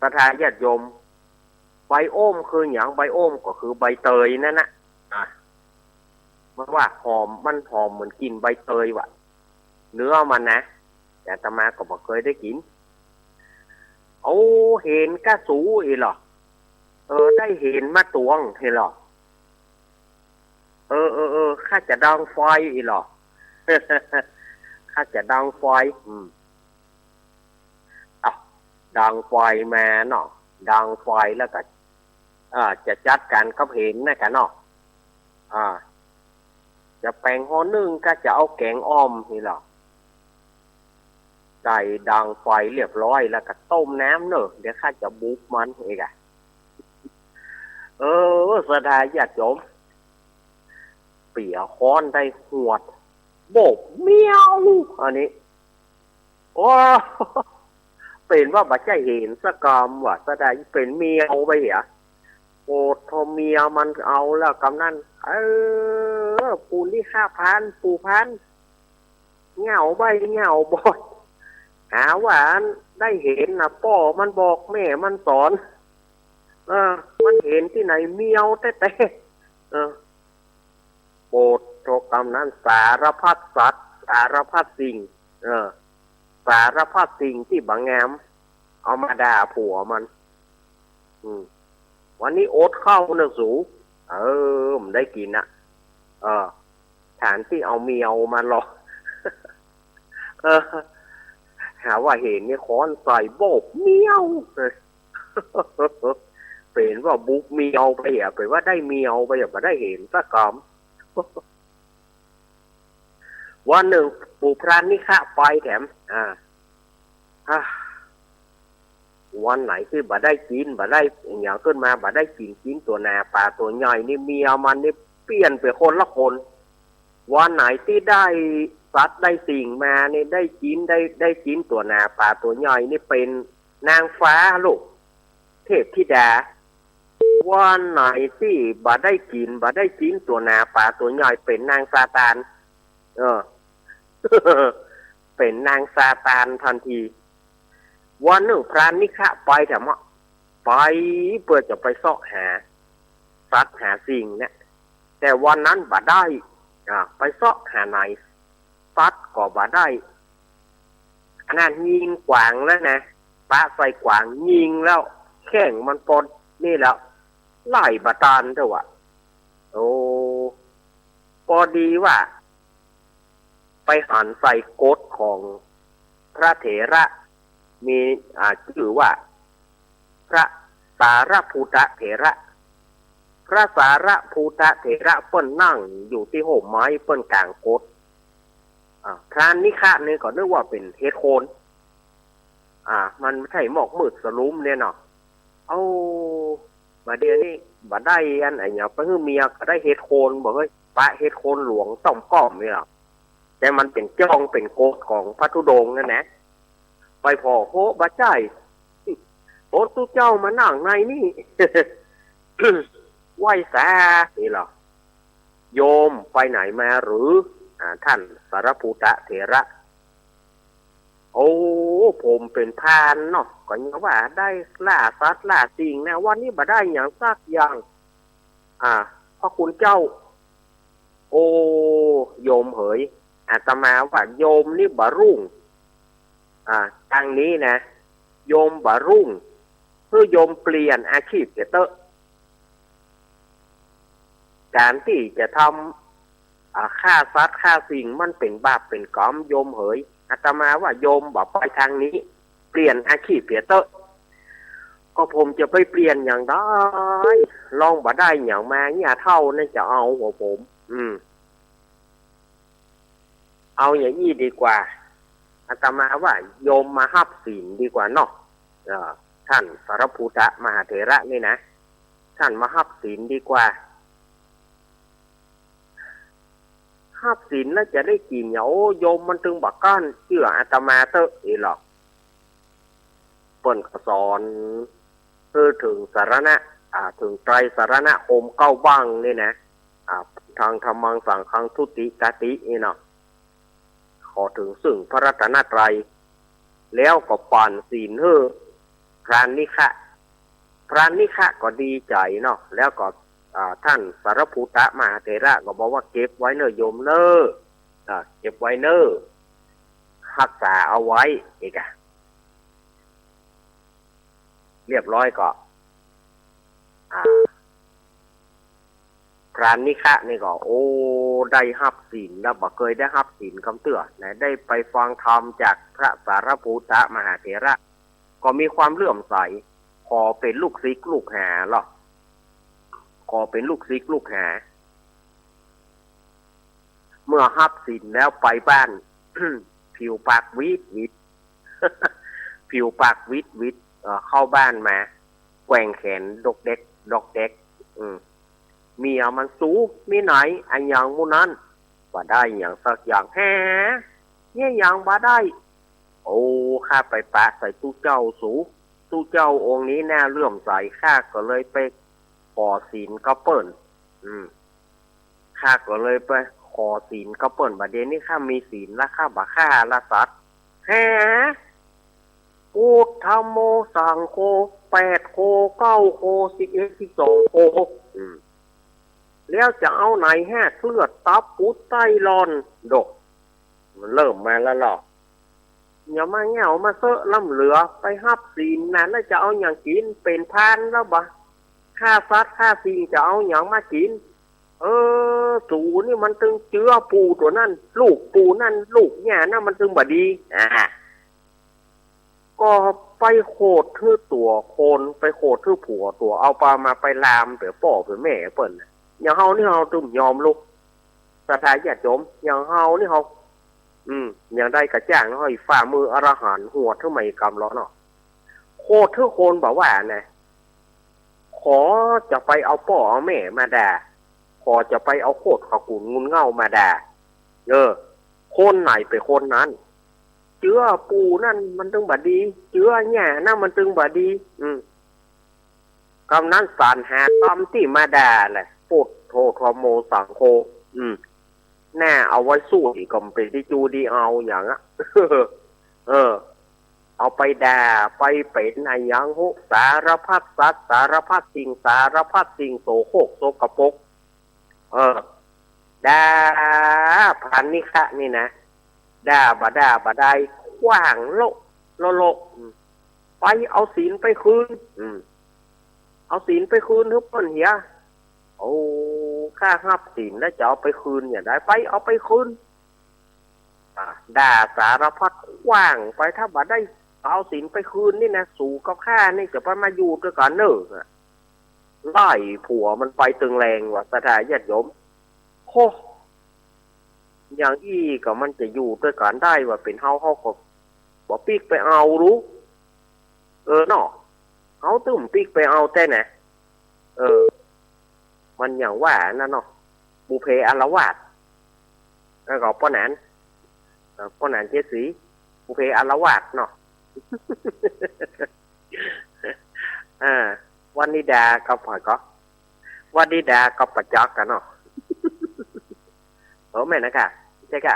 ประธานญาติโยมใบโอมคืออย่างใบโอมก็คือใบเตยนั่นนะมันว่าหอมมันหอมเหมือนกินใบเตยว่ะเนื้อมันนะแต่อาตมาก็บ่เคยได้กินเอาเห็นกะสูอีหรอได้เห็นมาตวงเห็นหรอข้าจะดังไฟอีหรอ ข้าจะดังไฟดังไฟมาเนาะดังไฟแล้วก็จะจัดการกับเห็นนะกันเนาะจะแปลงห่อนึ่งก็จะเอาแกงอ้อมนี่หรอใส่ดังไฟเรียบร้อยแล้วก็ต้มน้ำเนอะเดี๋ยวข้าจะบุกมันเองสดายญาติโยมเปียค้อนได้หวดโบกเมียวอันนี้โอ้เป็นว่าบัดใจเห็นสกรรมว่าสดายเป็นเมียวไปเหรอโอ้ทอเมียมันเอาแล้วกำนั่นปูนี่5,000ปูพันเหงาใบเหงาบอดหาว่าได้เห็นนะพ่อมันบอกแม่มันสอนมันเห็นที่ไหนเมียวแต่โปรดโทกรรมนั้นสารพัดสัตว์สารพัดสิ่งสารพัดสิ่งที่บางงามเอามาด่าผัวมันวันนี้โอ๊ตเข้าเนื้อสูมันได้กินนะฐานที่เอาเมียวมาหรอกหาว่าเห็นนี่ค้อนใส่โบกเมียวเป็นว่าบุกเมียวไปไปว่าได้เมียวไปมาได้เห็นสักกรรมวันหนึ่งปู่พระนิฆะไปแถมวันไหนที่บ่ได้กินบ่ได้อย่างขึ้นมาบ่ได้กินตัวนาปลาตัวใหญ่นี่เมียมันนี่เปลี่ยนไปคนละคนวันไหนที่ได้สัตว์ได้สิ่งมานี่ได้กินตัวนาปลาตัวใหญ่นี่เป็นนางฟ้าลูกเทพธิดาวันไหนที่บ่ได้กินตัวนาปลาตัวใหญ่เป็นนางซาตานเป็นนางซาตานทันทีวันหนึ่งพระนิฆะไปแต่ว่าไปเพื่อจะไปเสาะหาสัตว์หาสิ่งเนี่ยแต่วันนั้นบ่ได้ไปเสาะหาไหนสัตว์ก็บ่ได้อันนั้นยิงกวางแล้วนะปะใส่กวางยิงแล้วแข้งมันปนนี่แล้วไล่บาตานด้วยว่ะโอ้พอดีว่าไปหันใส่กฎของพระเถระมีชื่อว่าพระสารภูตเถระพระสารภูตเถระเปิ้นนั่งอยู่ที่โหมไม้เปิ้นกลางกฎพระนิฆะนี่ก็นึกว่าเป็นเฮดโคน มันไม่ใช่หมอกมืดสลุมเนี่ยเนาะเอามาเดี๋ยวนี้บ่ได้อันไอ้เนี่ยไปฮื้อเมียก็ได้เฮ็ดโคนบอกเฮ้ยปะเฮ็ดโคนหลวงต้องก้อมนี่หรอแต่มันเป็นจ้องเป็นโกดของพระธุดงค์นั่นนะไปพอโหบ่ใจโอ้ตู้เจ้ามานั่งในนี่ ไหวแสนี่หรอโยมไปไหนมาหรือท่านสารภูตะเถระโอ้ผมเป็นพานเนาะก็ยังว่าได้ล่าสัตว์ล่าสิ่งนะวันนี้บ่ได้อย่างสักอย่างพระคุณเจ้าโอ้โยมเหยอาตมาว่าโยมนี่บ่รุ่งทางนี้นะโยมบ่รุ่งเพื่อโยมเปลี่ยนอาชีพเตอะการที่จะทำฆ่าสัตว์ฆ่าสิ่งมันเป็นบาปเป็นกรรมโยมเหยอาตมาว่าโยมบอกไปทางนี้เปลี่ยนอาชีพเปลี่ยนเตอะก็ผมจะไปเปลี่ยนอย่างได้ลองบ่ได้อย่างมาเนี่ยเท่านั่นจะเอาหัวผมเอาอย่างนี้ดีกว่าอาตมาว่าโยมมาฮับศีลดีกว่าเนาะท่านสารภูตะมหาเถระนี่นะท่านมาฮับศีลดีกว่าฮับศีลแล้วจะได้กินเนี่ยโอ้โยมมันถึงบักก้านเชื่ออาตมาเตอะอีหรอกเปิ้นก็สอนถึงสารณะถึงไตรสารณะโอมเก้าบ้างนี่นะทางธรรมังสังฆังทุติกตินี่เนาะขอถึงซึ่งพระรัตนตรัยแล้วก็ปั่นศีลพระนิฆะก็ดีใจเนาะแล้วก็ท่านสารภูตะมหาเถระก็บอกว่าเก็บไว้เนอะโยมเนอะเก็บไว้เนอะรักษาเอาไว้อีกเรียบร้อยก็พระนิฆะนี่ก็โอ้ได้ฮับศีลแล้วบ่เคยได้ฮับศีลคำเตือนนะได้ไปฟังธรรมจากพระสารภูตะมหาเถระก็มีความเลื่อมใสขอเป็นลูกศิษย์ลูกหาหรอขอเป็นลูกศิษย์ลูกหาเมื่อฮับศีลแล้วไปบ้าน ผิวปากวิด ผิวปากวิดเข้าบ้านมาแกว่งแขนดกเด็กเมียมันสูมีไหนอันอย่างมูนั้นบ่ได้อย่างสักอย่างแฮ่เนี่ยอย่างบ่ได้โอ้ข้าไปปะใส่ตู้เจ้าตู้เจ้าองค์นี้แน่เลื่อมใสข้าก็เลยไปขอศีลก็เปิ้นข้าก็เลยไปขอศีลก็เปิ้นบัดเดี๋ยวนี้ข้ามีศีลแล้วข้าบ่ฆ่าละสัตว์แฮ่พุทธัมโมสังโฆ8โค9โค11 12โคแล้วจะเอาไหนแห่เลือดตับปุดไตรอนดกมันเริ่มมาแล้วหรออย่ามาเหงามาเซอะล่ำเหลือไปฮับศีลนั้นแล้วจะเอาอย่างกินเป็นพานแล้วบ่ฆ่าสัตว์ฆ่าสิ่งจะเอาอย่างมากินสูนี่มันตึงเจือปูตัวนั่นลูกปูนั่นลูกเนี่ยนั่นมันตึงบ่ดีก็ไปโคดทื่อตัวคนไปโคดทื่อผัวตัวเอาปลามาไปลามเดี๋ยวป่อเดี๋ยวแม่เปิ้นอย่างเฮานี่เฮาตึมยอมลูกสถาญาติโยมอย่างเฮานี่เฮาอย่างได้กระจ่างเฮาฝ่ามืออรหันต์หัวเท่าไม่กำล้อเนาะโคตรทื่อคนบอกว่านะขอจะไปเอาป่อเอาแม่มาด่าขอจะไปเอาโคตรขกุนงุนเง่ามาด่าคนไหนไปคนนั้นเจือปูนั่นมันตึงบ่ดีเจือแง่นั่นมันตึงบ่ดีคำนั้นสารหาคำที่มาด่าแหละพุทโธธโมสังโฆแน่เอาไว้สู้อีกก็เป็นที่จูดีเอาอย่างเอาไปด่าไปเป็นอะไรอย่างโหสารพัดสัตว์สารพัดสิ่งสารพัดสิ่งโสโครกโสกปรกด่าพันนิฆะนี่นะด่าบ่ได้ขว้างโลไปเอาศีลไปคืนเอาศีลไปคืนทุกคนเหียโอ้ข้าฮับศีลแล้วจะเอาไปคืนอย่างไรไปเอาไปคืนด่าสารพัดขว้างไปถ้าบ่ได้เอาศีลไปคืนนี่นะสู่กับข้านี่จะไปมาอยู่ด้วยกันเนอะไล่ผัวมันไปตึงแรงว่ะสถาญาติโยมโคอย่างอี้ก็มันจะอยู่ด้วยกันได้ว่าเป็นเฮาก็บ่ปีกไปเอารู้ เนาะเอาตึ้มปิกไปเอาแต่นะมันอย่างว่านั่นเนาะบุเพอาละวาดแล้วก็ป้อนานเจสีบุเพอาละวาดเนาะ วันนิดากับผ่อยก็วันนิดากับปัจจอกกันเนาะ แม่นะคะใช่ค่ะ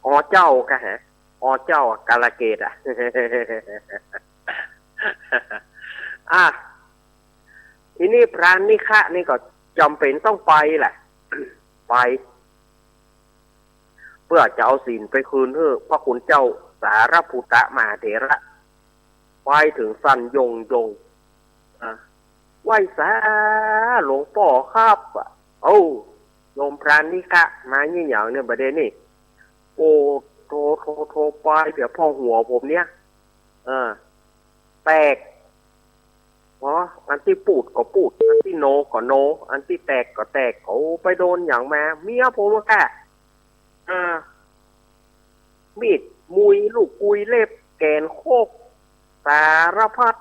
อ๋อเจ้ากะฮะอ๋อเจ้ากาลเกตอ่ะ ทีนี้พรานนิฆะนี่ก็จำเป็นต้องไปแหละ ไปเพื่อจะเอาศีลไปคืนให้พระคุณเจ้าสารพุตะมหาเถระไปถึงสันยงไหว้สาหลวงพ่อครับโยมพรานนิฆะมายี่เหยาเนี่ยประเด็นนี่โอ้โทรไปเดี๋ยวพ่อหัวผมเนี่ยแตกอันที่ปูดก็ปูดอันที่โนก็โนอันที่แตกก็แตกเขาไปโดนอย่างมาเมียผมค่ะมีดมุยลูกกุยเล็บแกนโคกสารพัด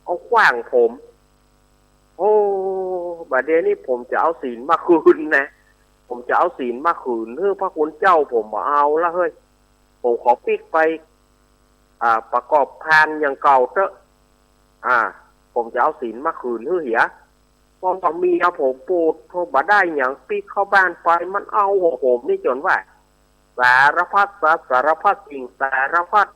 เอาขว้างผมบัดเดี๋ยวนี้ผมจะเอาศีลมาคืนนะผมจะเอาศีลมาคืนเพื่อพระคุณเจ้าผมมาเอาละเฮ้ยผมขอปิกไปประกอบพานอย่างเก่าเถอะผมจะเอาศีลมาคืนเพื่อเหียพอมีเอาผมปูดโทรมาได้อย่างปิกเข้าบ้านไปมันเอาหัวผมนี่จนว่าสารพัดสิ่งสารพัด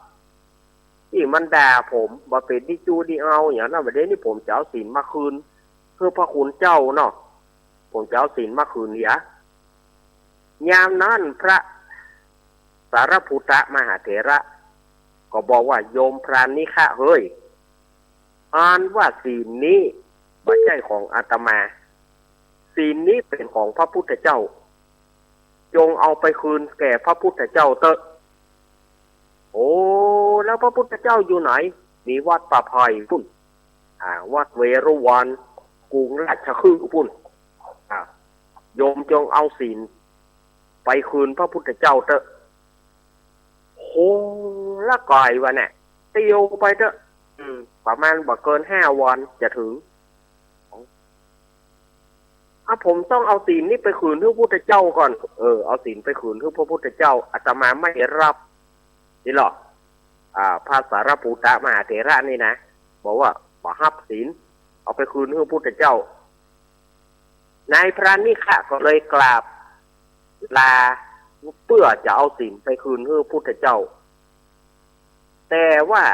ที่มันด่าผมมาเป็นดิจูดิเอาอย่างนั้นบัดเดี๋ยวนี้ผมจะเอาศีลมาคืนเพื่อพระคุณเจ้าเนาะผมจะเอาศีลมาคืนเหียยามนั้นพระสารพุตะมหาเถระก็บอกว่าโยมพรานนิฆะเฮ้ยอ่านว่าศีลนี้ไม่ใช่ของอาตมาศีลนี้เป็นของพระพุทธเจ้าจงเอาไปคืนแก่พระพุทธเจ้าเถอะแล้วพระพุทธเจ้าอยู่ไหนมีวัดป่าไผ่พุ่นวัดเวรุวันกรุงราชคฤห์พุ่นโยมจงเอาศีลไปคืนพระพุทธเจ้าเถอะละก่อยวะเนี่ยเตียวไปเถอะประมาณบ่เกิน5 วันจะถึงผมต้องเอาศีลนี่ไปคืนพระพุทธเจ้าก่อนเอาศีลไปคืนพระพุทธเจ้าอาตมาไม่รับนี่หรอกพระสารพุตะมหาเถระนี่นะบอกว่าบ่รับศีลเอาไปคืนพระพุทธเจ้านายพรานนิฆะก็เลยกราบลาเพื่อจะเอาศีลไปคืนพระพุทธเจ้าแต่ว่า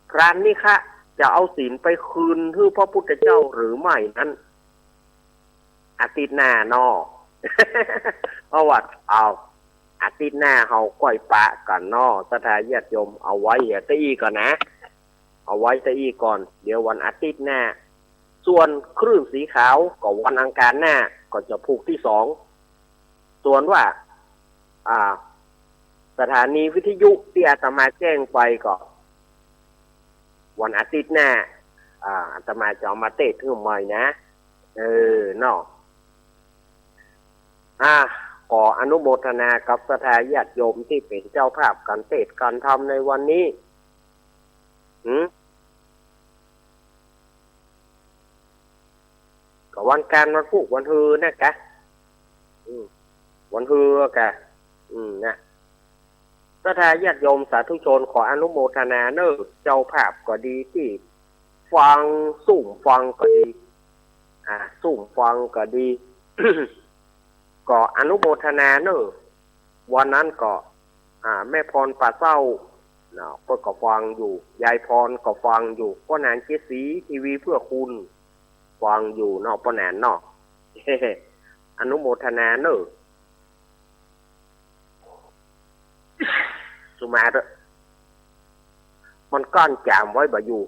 พรานนิฆะจะเอาศีลไปคืนพระพุทธเจ้าหรือไม่นั้นอาทิตย์หน้านอ เอาวัดอาทิตย์หน้าเฮาก้อยปะกันนอสถาญาติโยมเอาไว้ตะอี้ก่อนนะเอาไว้ตะอี้ก่อนเดี๋ยววันอาทิตย์หน้าส่วนคลื่นสีขาวก็วันอังคารหน้าก็จะผูกที่2ส่วนว่าสถานีวิทยุที่อาตมาแจ้งไปก็วันอาทิตย์หน้าอาตมาจะเอามาเทศน์ให้ใหม่นะเนาะขออนุโมทนากับสถาญาติโยมที่เป็นเจ้าภาพการเทศน์การทำในวันนี้ก็วันการวันพุธวันฮือนะกะวันฮือกะนะสถาญาติโยมสาธุชนขออนุโมทนาเนอะเจ้าภาพก็ดีที่ฟังซุ่มฟังก็ดีซุ่มฟังก็ดี ก็อนุโมทนาเนอะวันนั้นก็แม่พรป่าเศร้าเนาะเพิ่นก็ฟังอยู่ยายพรก็ฟังอยู่พ่อนานเจสีทีวีเพื่อคุณฟังอยู่เนาะพ่อนานเนาะ อนุโมทนาเนอะสุมาเด้อมันก้อนจามไว้บ่อยู่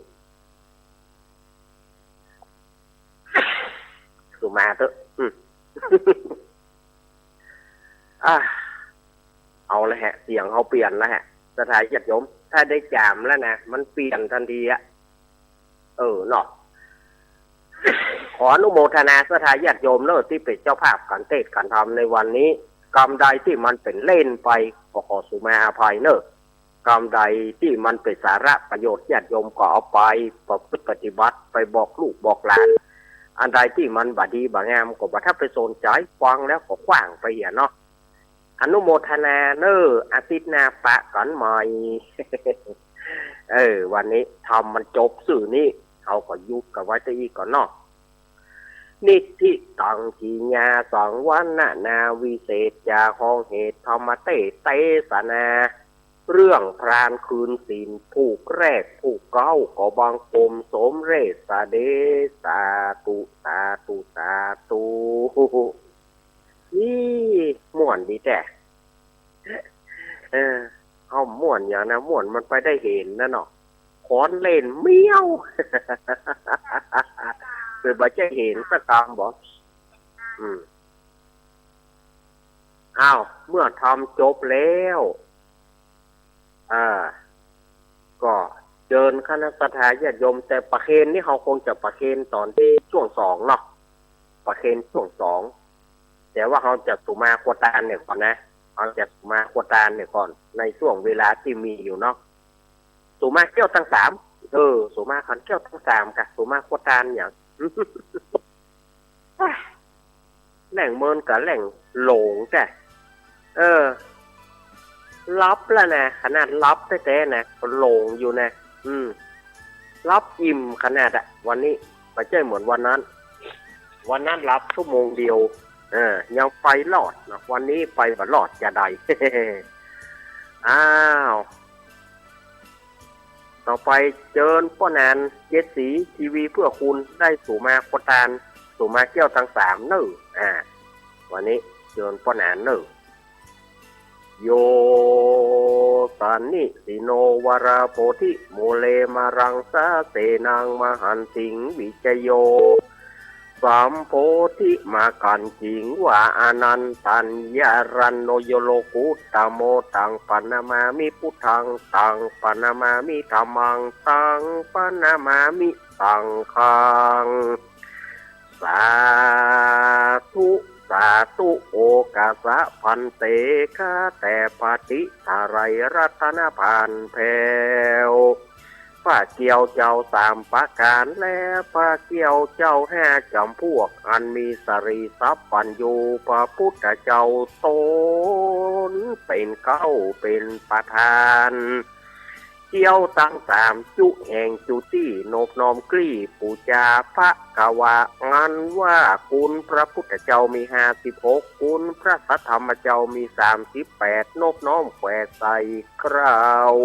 สุมาเด้อเอาละฮะเสียงเขาเปลี่ยนแล้วฮะสถานญาติโยมถ้าได้จามแล้วนะมันเปลี่ยนทันทีเนาะ ขออนุโมทนาสถานญาติโยมเนอะที่เป็นเจ้าภาพการเทศน์การทำในวันนี้กรรมใดที่มันเป็นเล่นไปขอสุมาอภัยเนอะ กรรมใดที่มันเป็นสาระประโยชน์ญาติโยมก็เอาไปประพฤติปฏิบัติไปบอกลูกบอกหลานอันใดที่มันบดีบงามก็บ่ถ้าไปสนใจฟังแล้วก็ขว้างไปเนาะอนุโมทนาเนออาทิตย์หน้าปะก่อนใหม่ วันนี้ทำมันจบสื่อนี้เขาก็ยุบกับไว้ตะอีก่อนเนาะนิธิตังขีญาสองวันนาวิเศษจาห้องเหตุธรรมเตสนาเรื่องพรานคืนศีลผูกแรกผูกเก้าก็บังคมสมเรศเดสาตุสาตุสาตุนี่ม่วนดีแต่เขาม่วนอย่างนะม่วนมันไปได้เห็นนะเนาะขอนเล่นเมี้ยวเกิดมาจะเห็นสักคำบอกอ้าวเมื่อทำจบแล้วก็เดินคณะสัตยาญาติโยมแต่ประเคนนี่เขาคงจะประเคนตอนที่ช่วงสองเนาะประเคนช่วงสองแต่ว่าเขาจะสุมาควตานเนี่ยก่อนนะเขาจะสุมาควตานเนี่ยก่อนในช่วงเวลาที่มีอยู่เนาะสุมาเกี่ยวทั้งสามสุมาขันเกี่ยวทั้งสามกับสุมาควตานอย่าง แหล่งเมินกับแหล่งหลงแต่รับแล้วนะขนาดรับแท้ๆนะหลงอยู่นะรับอิ่มขนาดวันนี้ไม่ใช่เหมือนวันนั้นรับชั่วโมงเดียวยังไปหลอดนะวันนี้ไปแบบหลอดจะได้ อ้าวต่อไปเจิญป้อนานเจ็ดสีทีวีเพื่อคุณได้สู่มาโคตานสู่มาเกี่ยวทั้งสามเนอวันนี้เจิญป้อนานเนอโยสันนิสิโนวราโพธิโมเลมารังสาเสนังมหันสิงวิจโยสามโพธิมากันจิงว่าอนันตัญญารันโนโยโลกุตตโมตังปนามามิพุทธังตังปนามามิธัมมังตังปนามามิสังฆังสาธุสาธุโอกาสะพันเตข้าแต่ปฏิทารายรัตนพานแผ่วป้าเกี่ยวเจ้าสามประการและป้าเกี่ยวเจ้าห้าจำพวกอันมีสรีทรัพย์ปัญญูพระพุทธเจ้าตนเป็นเก้าเป็นประธานเกี่ยวตั้งสามจุแห่งจุที่โนบน้อมกลี้ปูจาพระกวางันว่าคุณพระพุทธเจ้ามี56คุณพระสัทธรรมเจ้ามี38โนบน้อมแขวใส่คราว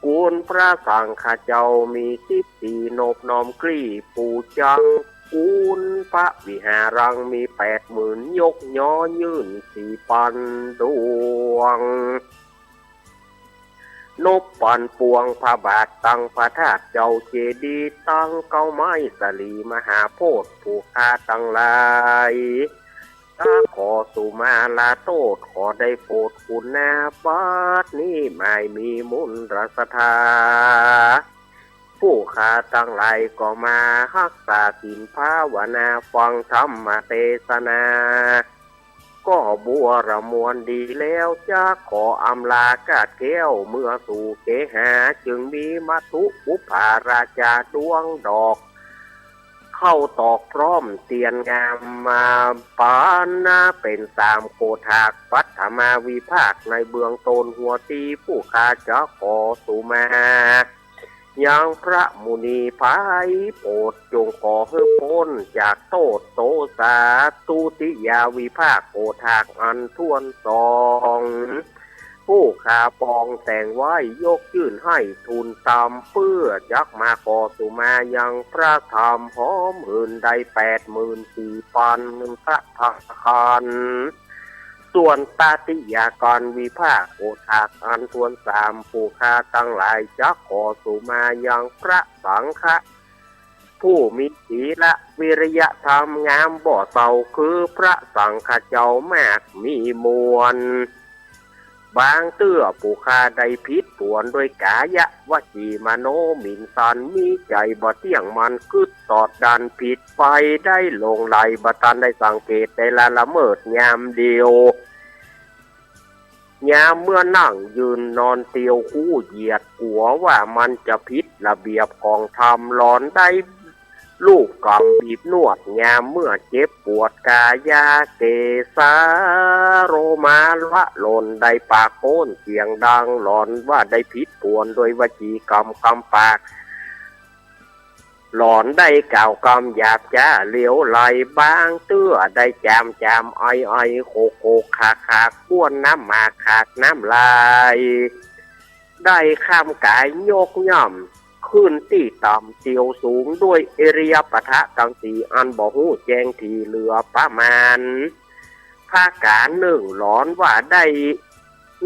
คุณพระสังฆเจ้ามี14โนบน้อมกลี้ปูจังคุณพระวิหารังมี80,000ยกย่อยื่น4ปันดวงนบปันปวงพระบาทตั้งพระธาตุเจ้าเจดีย์ตั้งเก้าไม้สลีมหาโพธิ์ผู้ฆ่าตั้งหลายถ้าขอสุมาลาโตษขอได้โปรดคุณนาบัดนี้ไม่มีมุนรสธาผู้ฆ่าตั้งหลายก็มารักษาศีลภาวนาฟังธรรมเทศนาก็บัวระมวลดีแล้วจะขออำลากาดแก้วเมื่อสู่เกหาจึงมีมัทุอุปาราชาดวงดอกเข้าตอกพร้อมเตียนงามมาปานนาเป็นสามโคถากปัทมาวิภาคในเบื้องต้นหัวตีผู้ข้าจะขอสุมายังพระมุนีพายโปรดจงขอให้พ้นจากโทษโสสาตุติยาวิภาคโกถากอันทวนสองผู้ขาปองแต่งไว้ยกยื่นให้ทูลตามเพื่อจักมาขอสุมายังพระธรรมหอมหื่นได้84,000ปันพระธคารส่วนตาติยากรวิภาคโอทากอันทวนสามผู้ฆ่าตั้งหลายจักขอสุมายังพระสังฆะผู้มีศีลวิริยธรรมงามบ่อเศร้าคือพระสังฆเจ้ามากมีมวลบางเตื้อผู้ฆ่าได้พิษปวนโดยกายะวจีมโนหมิ่นสันมีใจบ่เที่ยงมันคืดตอดดันผิดไปได้ลงไหลบ่ตันได้สังเกตได้ละเมิดยามเดียว ยามเมื่อนั่งยืนนอนเตียวคู่เหยียดหัวว่ามันจะพิษระเบียบของธรรมหลอนได้ลูกกำบีบนวดยามเมื่อเจ็บปวดกายาเกสาโรมาละหล่นได้ปากโอนเสียงดังหลอนว่าได้พิษปวนโดยวจีกรรมกำปากหลอนได้กล่าวกำหยาบจ้าเหลียวไหลบางเตื้อได้จามไอโคโคขาก้วนน้ำมาขาดน้ำลายได้ข้ามกายโยกย่ำขึ้นที่ต่ำเตียวสูงด้วยเอริยปะทะกังสีอันบ่หูแจงทีเหลือประมาณภาการหนึ่งหลอนว่าได้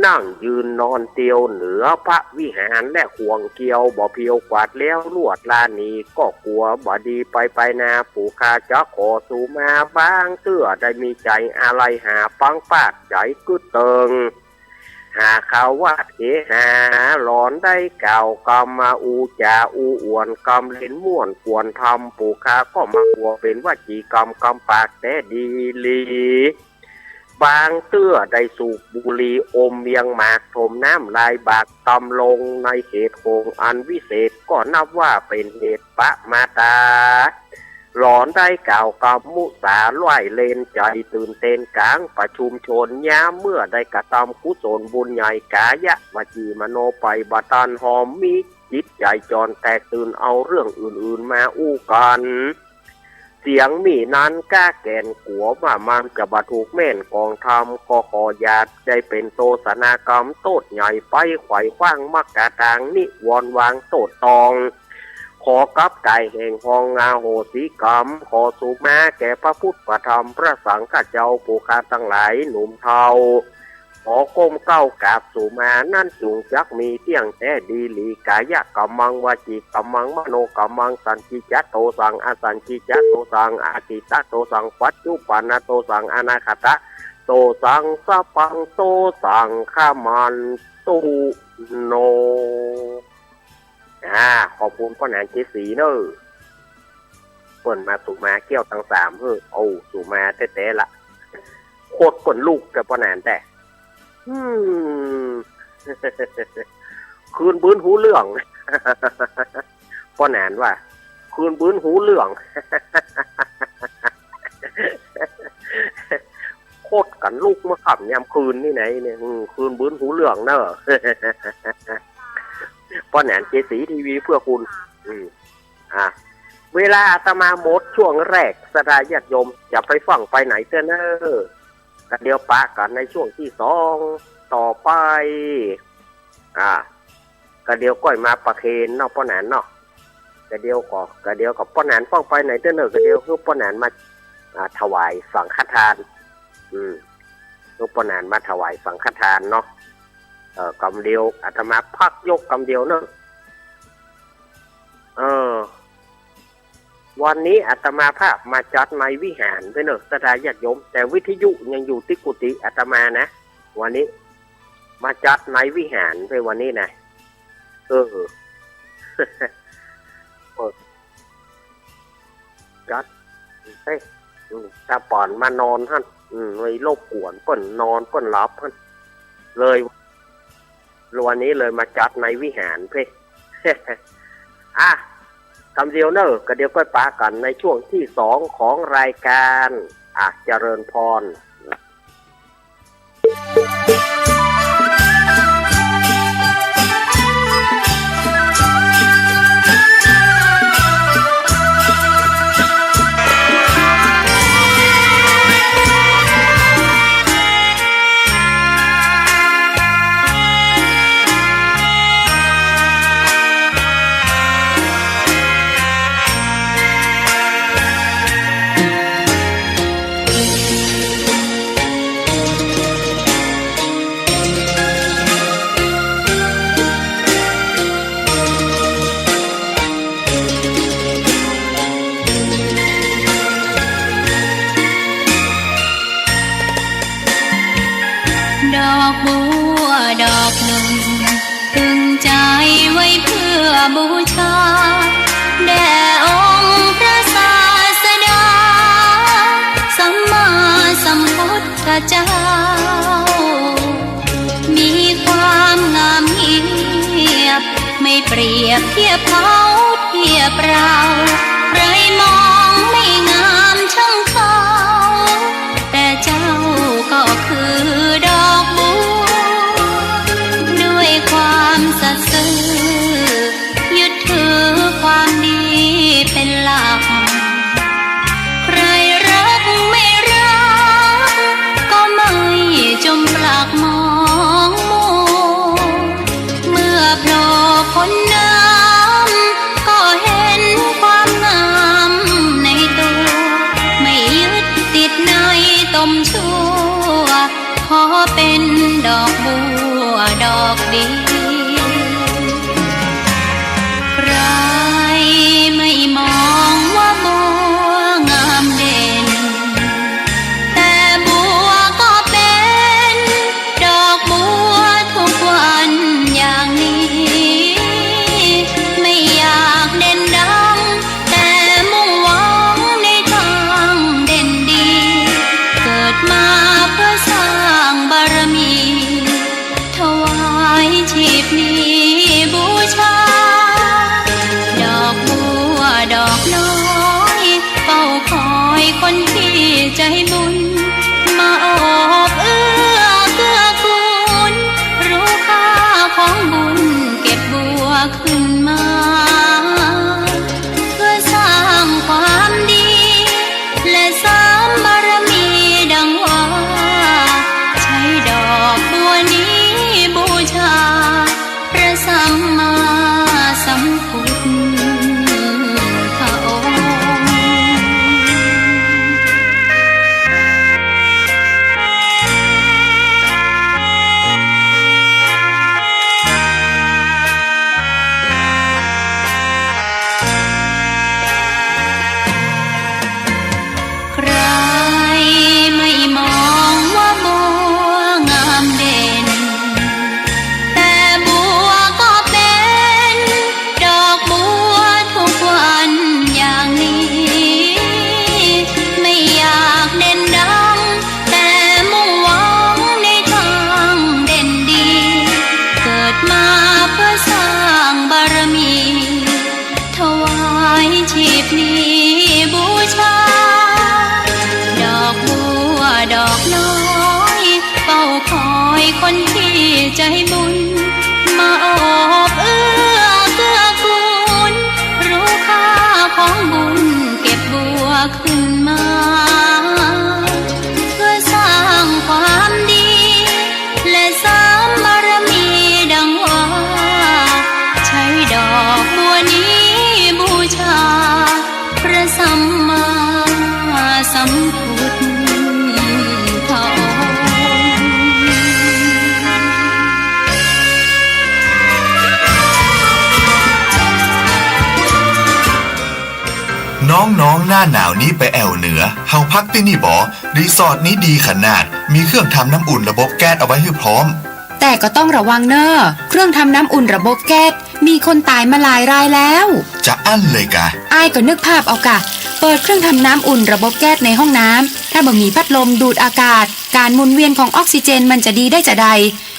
นั่งยืนนอนเตียวเหนือพระวิหารและห่วงเกี่ยวบ่เพียวกวาดแล้วลวดลานีก็กลัวบ่ดีไปนาผู้คาจะขอสู่มาบ้างเตื้อได้มีใจอะไรหาปังปากใจกึดเติงหาข่าวว่าเขหาหลอนได้เก่ากรรมมาอูจาอูอวนกรรมเล่นม่วนกวนทำผู้คาก็มากลัวเป็นว่าจีกรรมกำปากแต่ดีลีบางเตื้อได้สูบบุหรี่อมเมียงหมากถมน้ำลายบากตำลงในเหตุโคงอันวิเศษก็นับว่าเป็นเหตุปะมาตาหลอนได้กล่าวกำมุสาไหวเลนใจตื่นเต้นกลางประชุมชนย้ำเมื่อได้กระทำกุศลบุญใหญ่กายะวจีมโนไปบัตันหอมมีจิตใจจรแตกตื่นเอาเรื่องอื่นๆมาอู้กันเสียงมีนั้นกล้าแก่นกัวว่ามันจะบรรทุกแม่นกองทำก็ขอญาติได้เป็นโตสนากรรมโตดใหญ่ไปไขว่คว้างมักกะทางนิวรวางโตดตองขอกับไก่แห่งหองอาโหสิกรรมขอสุมาแก่พระพุทธธรรมพระสังฆเจ้าผู้คาทั้งหลายหนุ่มเทาขอก้มเก้ากราบสุมานั่นจุงจักมีเที่ยงแต่ดีหลีกายะกัมมังวจีกัมมังมโนกัมมังสันติจัตโตสังอสันติจัตโตสังอาติตะโตสังปัจจุปันโตสังอนาคตะโตสังสัพพังโตสังขามันตุโนขอบคุณพ่อหนานเจสีเนอะเปิ่นมาสุมาเกี่ยวทั้งสามโอ้สุมาแต่ละโคตรก่นลูกกับพ่อหนานแต่คืนบื้นหูเรื่องพ่อหนานว่าคืนบื้นหูเรื่องโคตรกันลูกเมื่อค่ำยามคืนนี่ไหนเนี่ยคืนบื้นหูเรื่องเนอะพ่อแหนนเจสีทีวีเพื่อคุณเวลาอาตมาหมดช่วงแรกสดาญาติโยมจะไปฟังไปไหนเต้นกันเดียวปะกันในช่วงที่สองต่อไปกันเดียวก้อยมาประเคนเนาะพ่อแหนนเนาะกันเดียวกับพ่อแหนนฟังไปไหนเต้นกันเดียวคือพ่อแหนนมาถวายสังฆทานคือพ่อแหนนมาถวายสังฆทานเนาะกำเดียวอาตมาพักยกกำเดียวเนอะวันนี้อาตมาภาพมาจัดในวิหารไปเนอะสดาญาติโยมแต่วิทยุยังอยู่ที่กุฏิอาตมานะวันนี้มาจัดในวิหารไปวันนี้นะจัดถ้าป่อนมานอนท่านเลยโลกกวนเปิ้นนอนเปิ้นหลับท่านเลยวันนี้เลยมาจัดในวิหารเพ่คำเดียวเนอะก็เดี๋ยวก็ปากันในช่วงที่สองของรายการเจริญพร อกบัวดอกหนึ่งตึงใจไว้เพื่อบูชาแด่องค์พระศาสดาสัมมาสัมพุทธเจ้า รียบเทียบเขาเทียบเราใครมองไม่งามช่างเขาแต่เจ้าก็คือดอกบัวด้วยความสัตย์ซื่อยึดถือความดีเป็นหลักใครรักไม่รักก็ไม่จมปลักมองมัวเมื่อโผล่พ้นน้ำก็เห็นความงามในตัวไม่ยึดติดในตมชั่วขอเป็นดอกบัวดอกดีใครไม่มองว่าบัวงามเด่นแต่บัวก็เป็นดอกบัวทุกวันอย่างนี้ไม่อยากเด่นดังแต่มุ่งหวังในทางเด่นดีเกิดมาเพื่อสร้างบารมีถวายชีพนี้บูชาดอกบัวดอกน้อยเฝ้าคอยคนที่ใจบุญมาโอบเอื้อเกื้อกูลรู้ค่าของบุญเก็บบัวขึ้นมาเพื่อสร้างความดีและสร้างบารมีดังว่าใช้ดอกบัวนี้บูชาพระสัมมาสัมพุทธองค์ ใครไม่มองว่าบัวงามเด่นแต่บัวก็เป็นดอกบัวทุกวันอย่างนี้ไม่อยากเด่นดังแต่มุ่งหวังในทางเด่นดีเกิดมาเพื่อสร้างบารมีถวายชีพนี้บูชาดอกบัวดอกน้อยเฝ้าคอยคนที่ใจบุญมาโอบเอื้อเกื้อกูลรู้ค่าของบุญเก็บบัวขึ้นมาเพื่อสร้างความดีและสร้างบารมีดังว่าใช้ดอกบัวนี้บูชาพระสัมมาสัมพุทธองค์ น้องๆหน้าหนาวนี้ไปแอวเหนือเฮาพักที่นี่บ่รีสอร์ทนี้ดีขนาดมีเครื่องทำน้ำอุ่นระบบแก๊สเอาไว้ให้พร้อม แต่ก็ต้องระวังเนอะเครื่องทำน้ำอุ่นระบบแก๊สมีคนตายมาหลายรายแล้ว จะอั้นเลยกะ อายก็นึกภาพเอากะเปิดเครื่องทำน้ำอุ่นระบบแก๊สในห้องน้ำถ้าบ่มีพัดลมดูดอากาศการหมุนเวียนของออกซิเจนมันจะดีได้จะใด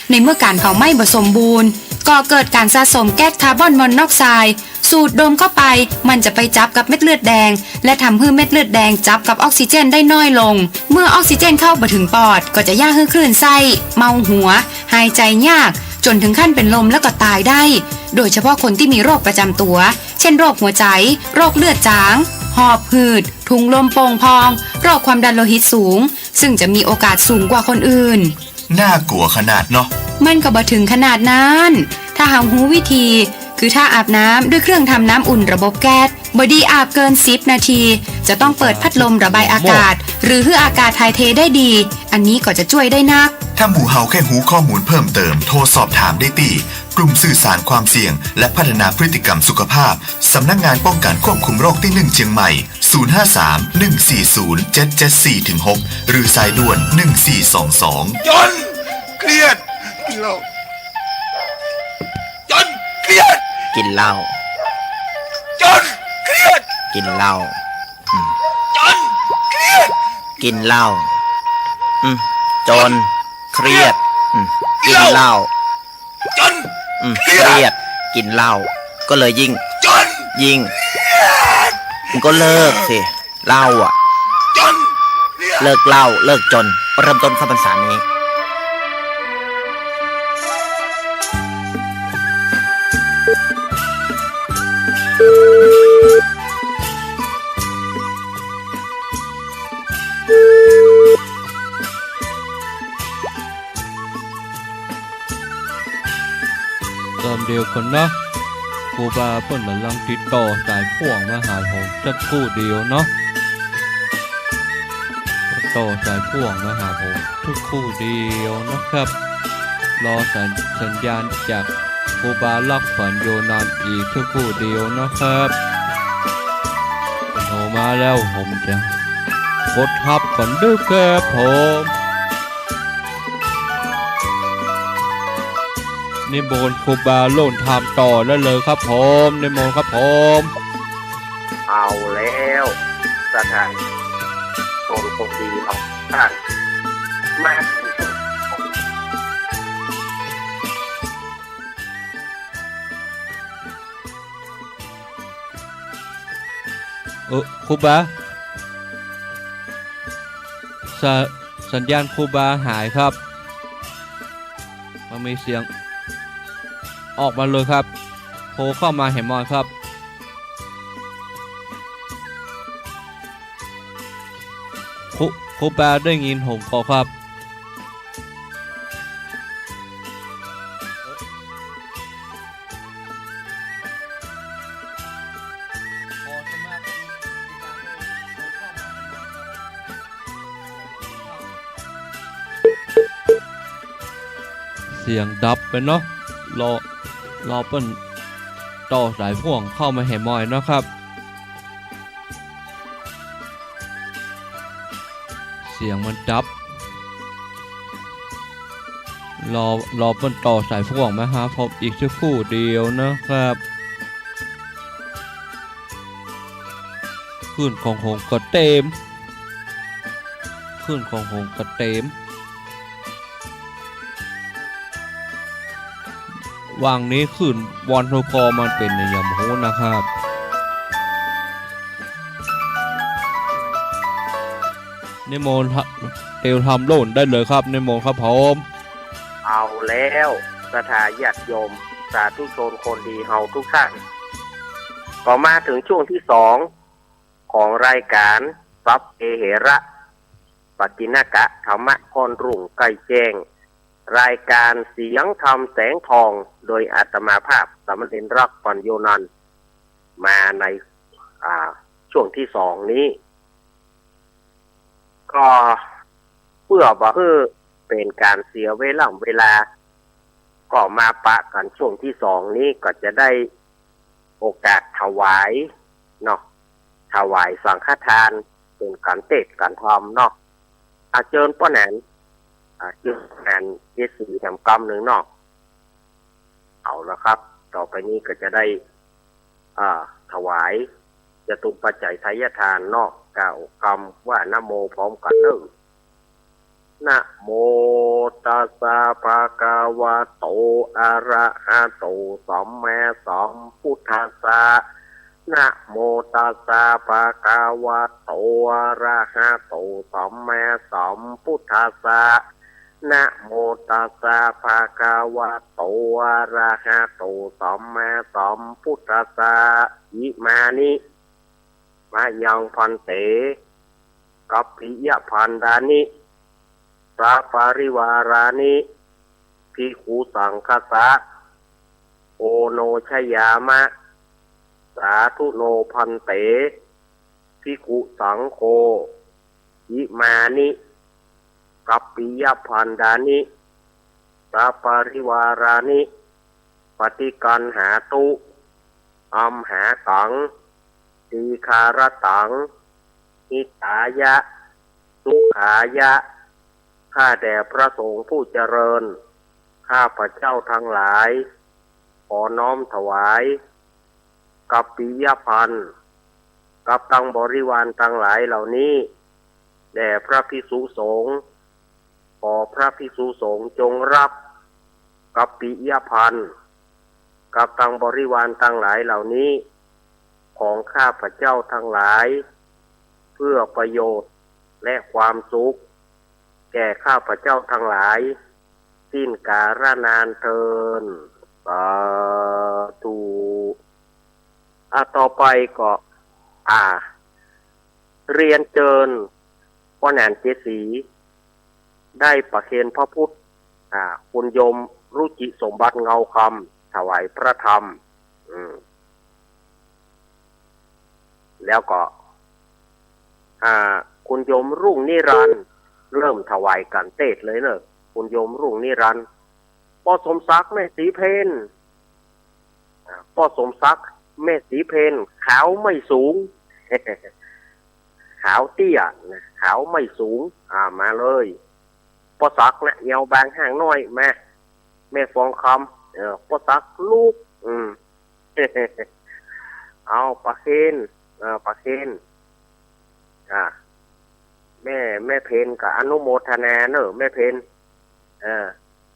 ในเมื่อการเผาไหม้บ่สมบูรณ์ก็เกิดการสะสมแก๊สคาร์บอนมอนอกไซด์สูดดมเข้าไปมันจะไปจับกับเม็ดเลือดแดงและทำให้เม็ดเลือดแดงจับกับออกซิเจนได้น้อยลงเมื่อออกซิเจนเข้าบ่ถึงปอดก็จะย่าให้คลื่นไส้เมาหัวหายใจยากจนถึงขั้นเป็นลมแล้วก็ตายได้โดยเฉพาะคนที่มีโรคประจำตัวเช่นโรคหัวใจโรคเลือดจางหอบหืดถุงลมโป่งพองโรคความดันโลหิตสูงซึ่งจะมีโอกาสสูงกว่าคนอื่น น่ากลัวขนาดเนาะ มันก็บ่ถึงขนาดนั้นถ้าหากรู้วิธีคือถ้าอาบน้ำด้วยเครื่องทำน้ำอุ่นระบบแก๊สบ่ดีอาบเกิน10นาทีจะต้องเปิดพัดลมระบายอากาศหรือให้อากาศถ่ายเทได้ดีอันนี้ก็จะช่วยได้นัก ถ้าหมู่เฮาแค่หูข้อมูลเพิ่มเติมโทรสอบถามได้ตีกลุ่มสื่อสารความเสี่ยงและพัฒนาพฤติกรรมสุขภาพสำนักงานป้องกันควบคุมโรคที่1เชียงใหม่053-140-774-6หรือสายด่วน1422จนเครียดกินเหล้าจนเครียด กินเหล้า จนเครียด กินเหล้า จนเครียด กินเหล้าจนเครียดกินเหล้า จน เครียด กินเหล้า จ ก็เลยยิ่ง จน ยิ่งมึงก็เลิกสิเหล้าอ่ะ จนเครียด เลิกเหล้าเลิกจนเริ่มต้นเข้าพรรษานี้ ตอนเดียวกันเนาะครูบาเปิ้นกำลังติดต่อสายพ่วงมาหาผมสักครู่เดียวเนาะติดต่อสายพ่วงมาหาผมทุกครู่เดียวนะครับ รอสัญญาณจากครูบาลักฝันโยนานอีกทุกครู่เดียวนะครับโทรมาแล้วผมจะกดทับก่อนด้วยครับผมนิมนต์ครูบาโล่นทำต่อได้เลยครับผมนิมนต์ครับผม เอาแล้วสถานโซนคนดีเราท่านมาถึงจุดของ ครูบาสสัญญาณครูบาหายครับมันมีเสียงออกมาเลยครับโทรเข้ามาเห็นมอนครับครูบาได้ยินผมก่อครับเสียงดับไปเนาะรอเปิ้นต่อสายพ่วงเข้ามาเห็นมอยเนาะครับเสียงมันดับรอเปิ้นต่อสายพ่วงมาหาผมอีกสักครู่เดียวนะครับคลื่นของผมก็เต็มคลื่นของผมก็เต็มวางนี้ขึ้นวอนโทกอมันเป็นอย่างโหนะครับนิมนต์เอวทำโล่นได้เลยครับนิมนต์ครับผม เอาแล้วสถาญาติโยมสาธุชนคนดีเฮาทุกท่านก็มาถึงช่วงที่สองของรายการซับเอเหระปกิณกะธรรมะพรรุ่งไก่แจ้งรายการเสียงธรรมแสงทองโดยอาตมาภาพสามเณรรักปัญโยนันท์มาในช่วงที่สองนี้ก็เพื่อบ่ให้เป็นการเสียเวลาก็มาปะกันช่วงที่สองนี้ก็จะได้โอกาสถวายเนาะถวายสังฆทานเป็นการเทศน์การธรรมเนาะเจิญป้อแหนนเรื่องงานเยสีทำกรรมหนึ่งเนาะเอาละครับต่อไปนี้ก็จะได้ถวายจตุปัจจัยทายทานเนาะกล่าวคำว่านะโมพร้อมกันหนึ่งนะโมตัสสะภะคะวะโตอะระหะโตสัมมาสัมพุทธัสสะนะโมตัสสะภะคะวะโตอะระหะโตสัมมาสัมพุทธัสสะนะโมตัสสะภะคะวะโตอะระหะโตสัมมาสัมพุทธัสสะอิมานิมายังพันเตกัปปิยพันดานิสาปาริวารานิภิกขุสังฆสะโอโนชยามะสาธุโนพันเตภิกขุสังโฆอิมานิกัปปิยพันดานิสาปาริวารานิปฏิกันหาตุอัมหาตังทีคารตังหิตายะสุขายะข้าแด่พระสงฆ์ผู้เจริญข้าพระเจ้าทั้งหลายขอน้อมถวายกัปปิยพันธ์กับตังบริวารทั้งหลายเหล่านี้แด่พระภิกษุสงฆ์ขอพระภิกษุสงฆ์จงรับกัปปิยพันธ์ กับตังบริวารทั้งหลายเหล่านี้ของข้าพเจ้าทั้งหลายเพื่อประโยชน์และความสุขแก่ข้าพเจ้าทั้งหลายสิ้นกาลนานเทินสาธุต่อไปก็เรียนเจิญพ่อแหนนเจสีได้ประเคนพระพุทธคุณโยมรุจิสมบัติเงาคำถวายพระธรรมแล้วก็คุณโยมรุ่งนิรันดร์เริ่มถวายกันเทศเลยเนอะคุณโยมรุ่งนิรันดร์พ่อสมศักดิ์แม่สีเพนพ่อสมศักดิ์แม่สีเพนขาวไม่สูง ขาวเตี้ยนะขาวไม่สูงมาเลยพ่อศักดิ์นะเอวบางห่างน้อยแม่ฟองคำพ่อศักดิ์ลูกเอาปะเคนปะเคนแม่เพนกับอนุโมทนาเนอะแม่เพน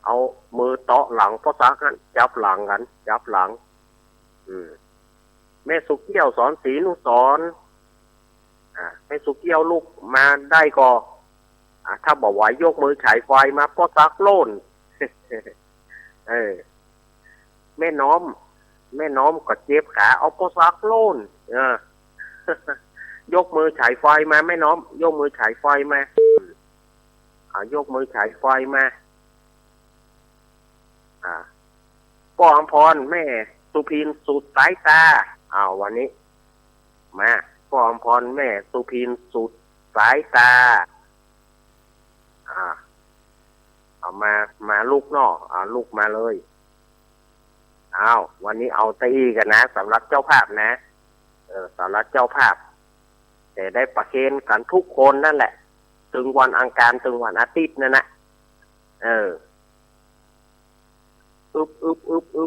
เอามือเตาะหลังพ่อศักดิ์กันจับหลังกันจับหลังแม่สุกเกี้ยวสอนศรีนุสรแม่สุกเกี้ยวลูกมาได้ก็ถ้าบอกว่ายกมือฉายไฟมาพ่อศักดิ์โล่น แม่น้อมก็เจ็บขาเอาพ่อศักดิ์โล่นยกมือฉายไฟมาแม่น้อมยกมือฉายไฟมายกมือฉายไฟมาพ่ออำพรแม่สุพินสุดสายตาวันนี้มาพ่ออำพรแม่สุพินสุดสายตาเอามาลูกนอกลูกมาเลยวันนี้เอาตีกันนะสำหรับเจ้าภาพนะสำหรับเจ้าภาพแต่ได้ประเคนกันทุกคนนั่นแหละถึงวันอังคารถึงวันอาทิตย์นั่นนะอึ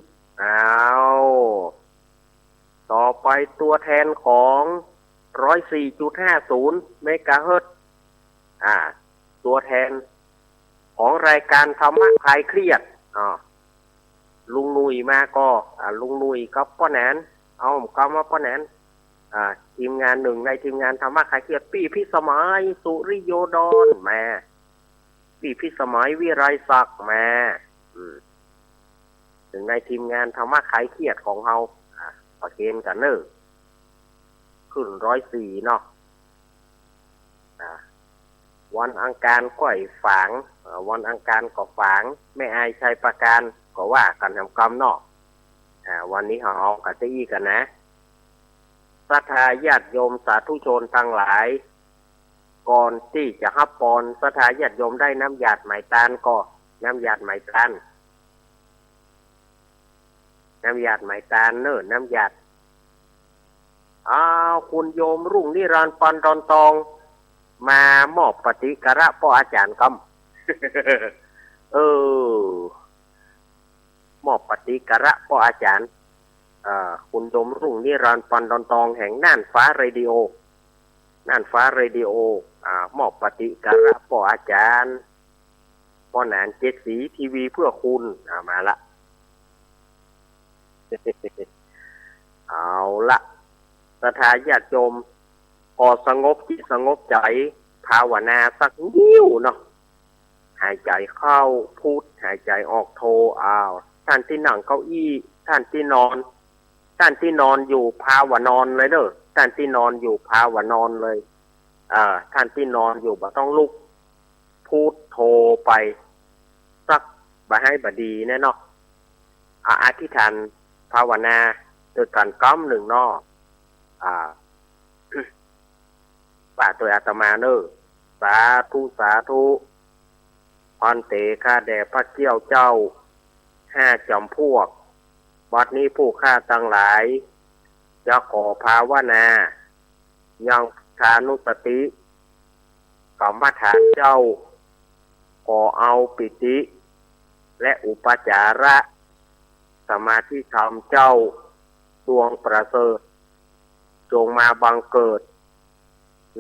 บต่อไปตัวแทนของ 104.50 เมกะเฮิรตซ์ตัวแทนของรายการธรรมะคลายเครียดลุงนุยมาก็ลุงนุยกับป้าแหนนก็มาป้าแหนนทีมงานหนึ่งในทีมงานธรรมะคลายเครียดพี่พิสมัยสุริโยดรมาพี่พิสมัยวิไรศักดิ์มาถึงในทีมงานธรรมะคลายเครียดของเราประเคนกันเนอะขึ้น104เนาะวันอังคารก็ฝางวันอังคารก็ฝางไม่อายชัยประการก็ว่ากันทำกรรมเนาะวันนี้เราเอากันตี้กันนะศรัทธาญาติโยมสาธุชนทั้งหลายก่อนที่จะฮับปอนศรัทธาญาติโยมได้น้ำหยาดไหมตาลก็น้ำหยาดไหมตาลน้ำหยาดไหมตาลเนอะน้ำหยาดคุณโยมรุ่งนิรันดร์ปันดอนตองมามอบปฏิกระพ่ออาจารย์กำ มอบปฏิกระพ่ออาจารย์คุณโยมรุ่งนิรันดร์ปันดอนตองแห่งน่านฟ้าเรดิโอมอบปฏิกระพ่ออาจารย์พ่อหนานเจ็ดสีทีวีเพื่อคุณมาละ เอาละศรัทธาญาติโยมพอสงบจิตสงบใจภาวนาสักนิ้วเนาะหายใจเข้าพุทหายใจออกโทท่านที่นั่งเก้าอี้ท่านที่นอนอยู่ภาวนอนเลยเด้อท่านที่นอนอยู่ภาวนอนเลยท่านที่นอนอยู่บ่ต้องลุกพูดโทไปสักบ่ให้บดีแน่เนาะอธิษฐานภาวนาโดยการก้มหนึ่งเนาะป่าตัวอาตมาเนอะสาธุพันเตข้าแด่พระเจ้าเจ้า5 จอมพวกบัดนี้ผู้ข้าทั้งหลายจะขอภาวนายังทานุสติกรรมฐานเจ้าขอเอาปิติและอุปจาระสมาธิธรรมเจ้าดวงประเสริฐจงมาบังเกิด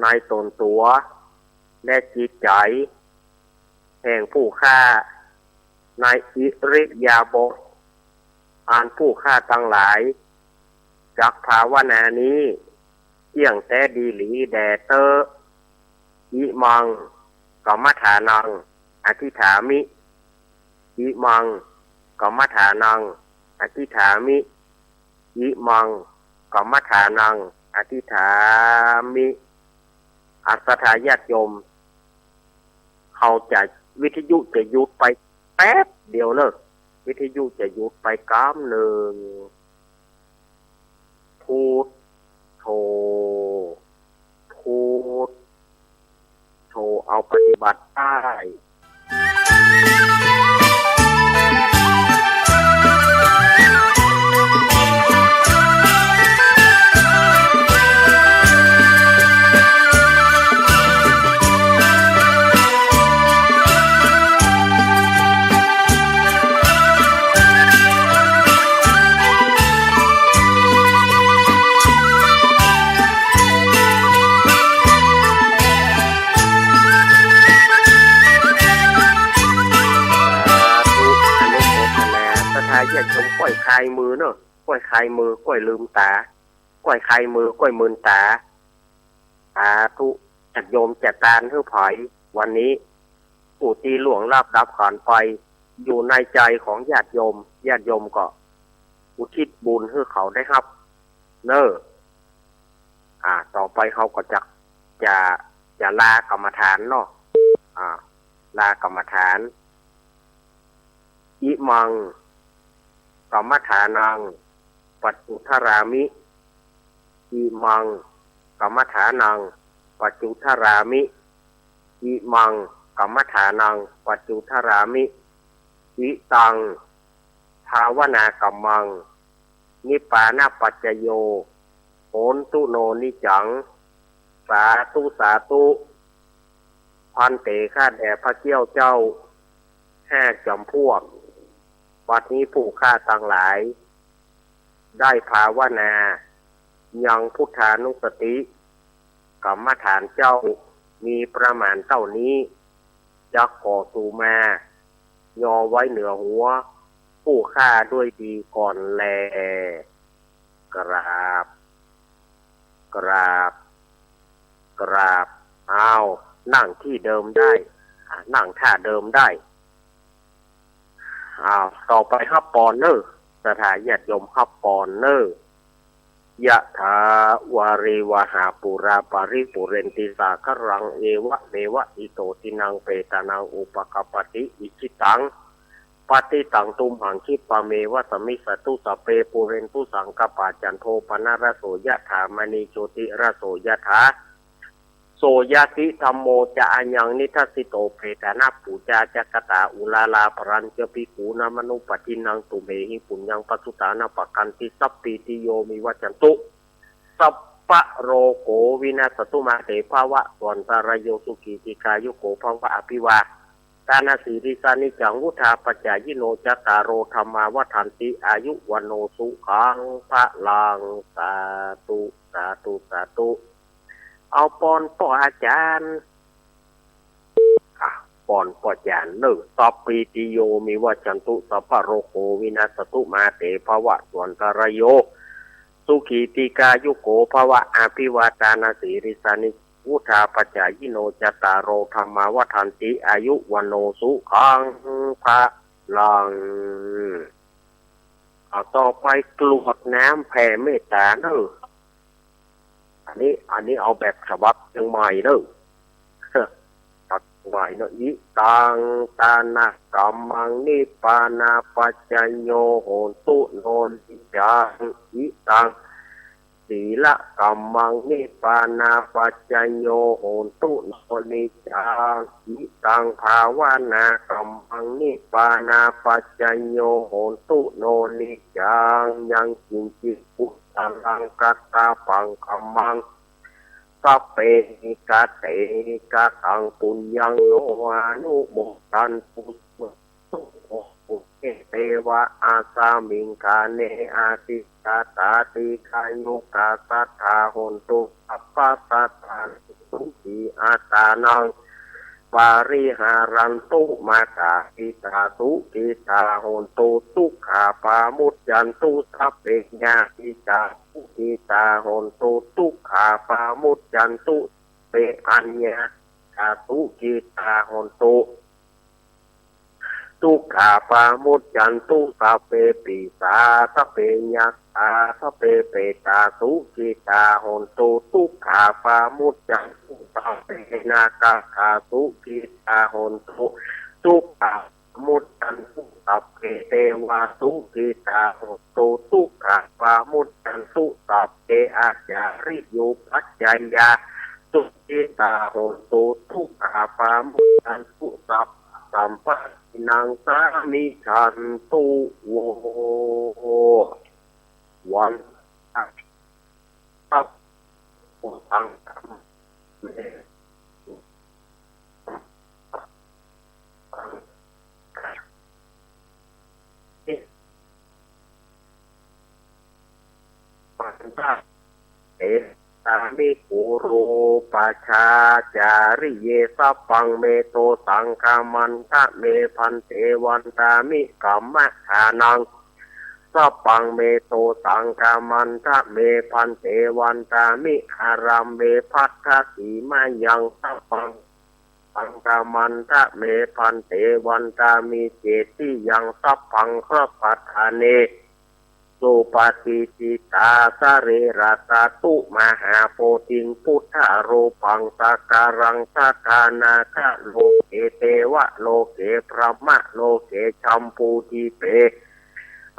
ในตนตัวและจิตใจแห่งผู้ฆ่าในอิริยาบถ อ่านผู้ฆ่าทั้งหลายจักภาวนานี้เที่ยงแต่ดีหลีแดเตออิมังกรรมฐานังอธิฐามิอิมังกรรมฐานังอธิฐามิอิมังกรรมฐานังอธิฐามิอัสถาญาติโยมเขาจะวิทยุจะหยุดไปแป๊บเดียวเนอะวิทยุจะหยุดไปก้ามหนึ่งพูดโทพูดโทเอาปฏิบัติได้ญาติโยมก้อยคายมือเนอะก้อยคายมือก้อยลืมตาก้อยคายมือก้อยมืนตาทุจัดโยมจัดตาเพื่อผอยวันนี้ผู้ที่หลวงรับดับขันไปอยู่ในใจของญาติโยมก็อุทิศบุญให้เขาได้ครับเนอะต่อไปเขาก็จะลากรรมฐานเนาะลากรรมฐานอิมังกรรมฐานังปัจจุทรามิอิมังกรรมฐานังปัจจุทรามิอิมังกรรมฐานังปัจจุทรามิวิตังภาวนากรรมังนิปานาปัจจโยโหนตุโนนิจังสาธุสาธุพันเตข้าแด่พระเจ้าเจ้า5 จำพวกวัดนี้ผู้ฆ่าทั้งหลายได้ภาวนายังพุทธานุสติกรรมฐานเจ้ามีประมาณเท่านี้จะก่อสู่มายอไว้เหนือหัวผู้ฆ่าด้วยดีก่อนแลกราบกราบกราบเอานั่งที่เดิมได้นั่งท่าเดิมได้ต่อไปฮับปอนเนอร์สถาญาติโยมฮับปอนเนอร์ยะถาวาริวหาปุราปาริปุเรนติสาครังเอวะเมวะอิโตตินังเปตานังอุปกปติอิจิตังปฏิตังตุมหังคิปะเมวะสมิสตุสเปปุเรนตุสังกปาจันโทปนะระโสยะถามณีโชติระโสยะถาโสยติธัมโมจะอัญญังนิทัสสิโตเพตานาปูจาจักตาอุลาลาปรัญจปิกูนามนุปตินังตุเมหิปุญญังปัสสุตานาปกันติสัพพิติโยมิวัจจันตุสัพพะโรโกวินาศตุมาเตภาวะสวนตารโยสุขีติกายุโกภวะอภิวาตานาสีริสานิจังวุธาปัจจายิโนจัตตารโรธรรมาวัฏันติอายุวันโนสุขังพระลังสาธุสาธุสาธุเอาปอนป่ออาจารย์ปอนป่ออาจารย์หนึ่งสัพพิติโยมิวัจจันตุสัพพะโรโควินาศตุมาเตภวะสวนตารโยสุขีติกายุโกภวะอภิวาตานาสีริสานิวุธาปัจจายิโนจตารโรธรรมาวัฏันติอายุวันโนสุขังพระลังต่อไปกรวดน้ำแผ่เมตตาเนอะอันนี้เอาแบบฉบับยังใหม่เนอะตัดใหม่เนอะยิตังตานะกัมมังนิปานาปัจจโยโหตุโนนิจังยิตังศีละกัมมังนิปานาปัจจโยโหตุโนนิจังยิตังภาวนากัมมังนิปานาปัจจโยโหตุโนนิจังยังกินจิปุตังกัตตาปังกัมมังสัพเพหิกาเตกะตังปุญญังโนอนุโมทันปุปุเตวะอาสามิงคาเนอาติตาตาติกายุกาสัทธาหนตุอัปปะสัทธาสุขีอาตานัง ปาริหารันตุมาตาอิตาตุกิตาโหนตุทุกขาปามุจจันตุสัพเพญาอิตาตุกิตาโหนตุทุกขาปามุจจันตุเปอัญญาตาตุกิตาโหนตุทุกขาปามุจจันตุสัพเพปิสาสัพเพยัสสาสัพเพเปตาตุกิตาโหนตุทุกขาปามุจจันตุสัพเพนาคาคาตุกิตาโหนตุทุกขามุจจันตุสัพเพเทวาตุกิตาโหนตุทุกขาปามุจจันตุสัพเพอาจาริยุปัจจยาตุกิตาโหนตุทุกขาปามุจจันตุสัพสัมปัสนังสามิชันตุโววันตับตังปัญญาเอตามิปุโรปัชฌาจาริเยสัพพังเมโตสังฆามันทะเมพันเตวันตามิกัมมะทานังสัพพังเมโตสังฆามันทะเมพันเตวันตามิอารัมเมพัทธสีมายังสัพพังสังฆามันทะเมพันเตวันตามิเจติยังสัพพังครปัฏฐาเนสุปฏิจิตาสเรราสาตุมหาโพธิงพุทธารูปังสักการังสัทธานาคะโลเกเทวะโลเกพระมะโลเกชัมพูทิเป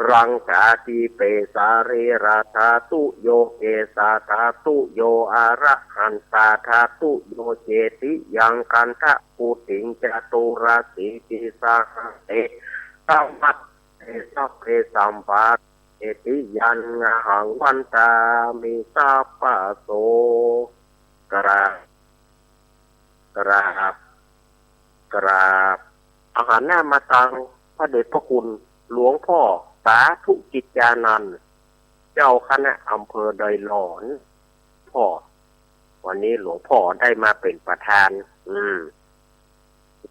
รังกาทิเปสาเรราธาตุโยเกสาธาตุโยอาระหันตาธาตุโยเจติยังกันทะภูติงจตุราสีติสาเตสัมมัตเตสัพเพสัมปาเอติยันหังวันตามิสัพพะโสกราบอาหารหน้ามาตังพระเดชพระคุณหลวงพ่อสาธุกิจจานันท์เจ้าคณะอำเภอดอยหลอนพ่อวันนี้หลวงพ่อได้มาเป็นประธาน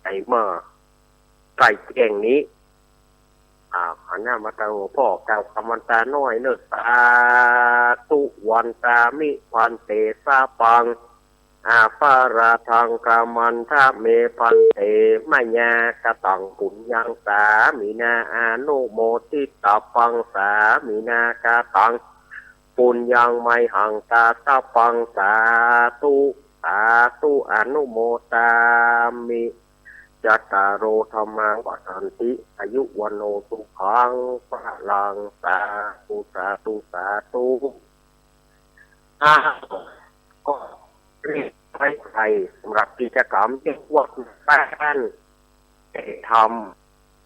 ในเมื่อใกล้เที่ยงนี้ขันหน้ามาตาหัวพ่อเก่าคำวันตาน้อยเนื้อสาตุวันตามิพันเตสาปังฟาราทังกามันทะเมพันเตมะญากะตังปุญญังสามีนาอานุโมทิตาปังสามีนากะตังปุญญังไมหังตาตาปังสาธุอนุโมตามิจัตตารโอธรรมังวัฏันติอายุวันโนสุขังพลังสาธุก็เรียกไว้ใครสำหรับกิจกรรมที่พวกบ้านได้ท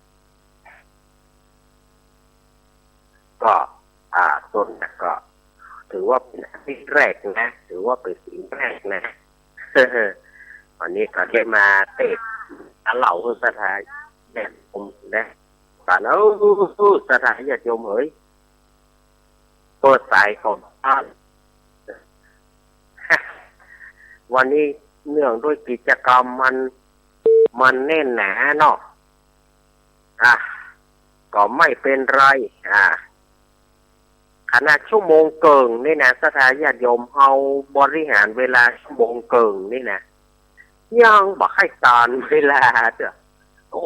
ำก็ต้นก็ถือว่าเป็นสิ่งแรกนะถือว่าเป็นสิ่งแรกนะวันนี้ก็ได้มาเตะเหล่าสถานเนี่ยผมนะแต่แล้วสถานญาติโยมเอ๋ยเปิดสายของท่านวันนี้เนื่องด้วยกิจกรรมมันแน่นหนาเนาะก็ไม่เป็นไรขณะชั่วโมงเกิงนี่นะสถานญาติโยมเอาบริหารเวลาชั่วโมงเกิงนี่นะยังบอกให้ตานเวลาเด้อโอ้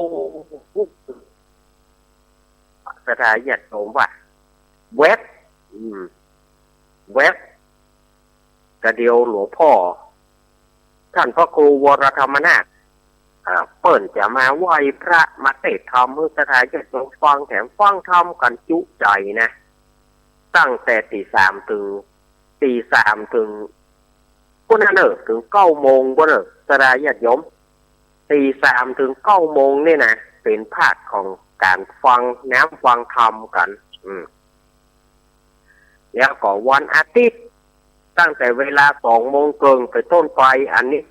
สถานญาติโยมว่าเว็บกระเดียวหลวงพ่อท่านพระครูวรธรรมนาถเปิ่นจะมาไหว้พระมาเทศธรรมให้สถานญาติโยมฟังแถมฟังธรรมกันจุใจนะตั้งแต่ตี 3ถึงพวกนั้นถึง 9 โมงพวกนั้นสถานญาติโยมตี 3ถึง 9 โมงนี่นะเป็นภาคของการฟังฟังธรรมกันแล้วก็วันอาทิตย์ตั้งแต่เวลา 2 โมงเกินไปต้นไปอันนี้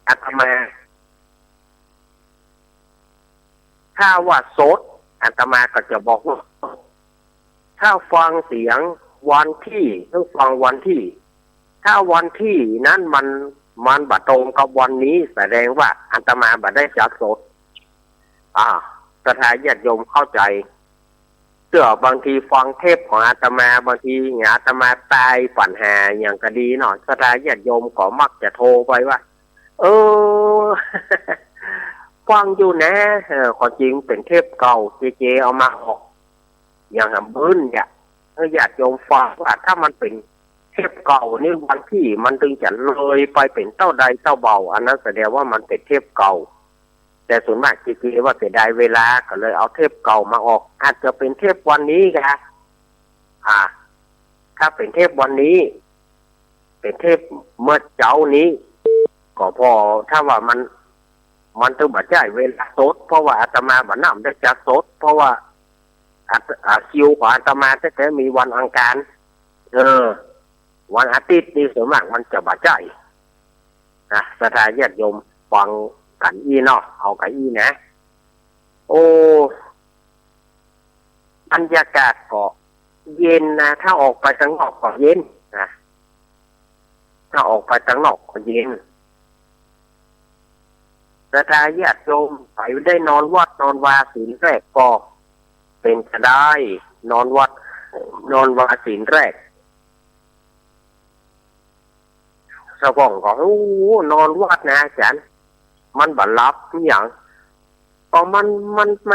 อาตมาถ้าว่าสดอาตมาก็จะบอกว่าถ้าฟังเสียงวันที่ต้องฟังวันที่ถ้าวันที่นั้นมัน มันบัดตรงกับวันนี้แสดงว่าอาตมาบัดได้จัดสดศรัทธาญาติโยมเข้าใจเสื่อบางทีฟังเทปของอาตมาบางทีอาตมาตายฝันหาอย่างก็ดีหน่อยศรัทธาญาติโยมก็มักจะโทรไปว่าฟังอยู่นะความจริงเป็นเทปเก่าเจเอามาออกอย่างบึ้นเนี่ยญาติโยมฟังว่าถ้ามันเป็นเทปเก่านี่วันที่มันถึงจะเลยไปเป็นเต้าใดเต้าเบาอันนั้นแสดงว่ามันเป็นเทปเก่าแต่ส่วนมากจริงๆว่าเสียดายเวลาก็เลยเอาเทปเก่ามาออกอาจจะเป็นเทปวันนี้ค่ะถ้าเป็นเทปวันนี้เป็นเทปเมื่อเจ้านี้ก็พอถ้าว่ามันต้องบัดใจเวลาสดเพราะว่าอาตมาบัดนำได้จัดสดเพราะว่าคิวของอาตมาแท้ๆมีวันอังคารวันอาทิตย์นี่ส่วนมากมันจะบัดใจศรัทธาญาติโยมฟังกันเนาะเอากันนะโอ้บรรยากาศก็เย็นนะถ้าออกไปข้างนอกก็เย็นนะถ้าออกไปข้างนอกก็เย็นศรัทธาญาติโยมไปได้นอนวัดนอนวาศีลแรกก็เป็นจะได้นอนวัดนอนวาศีลแรกสะบ้องก็นอนวัดนะอาจารย์มันบัดรับอย่างพอมั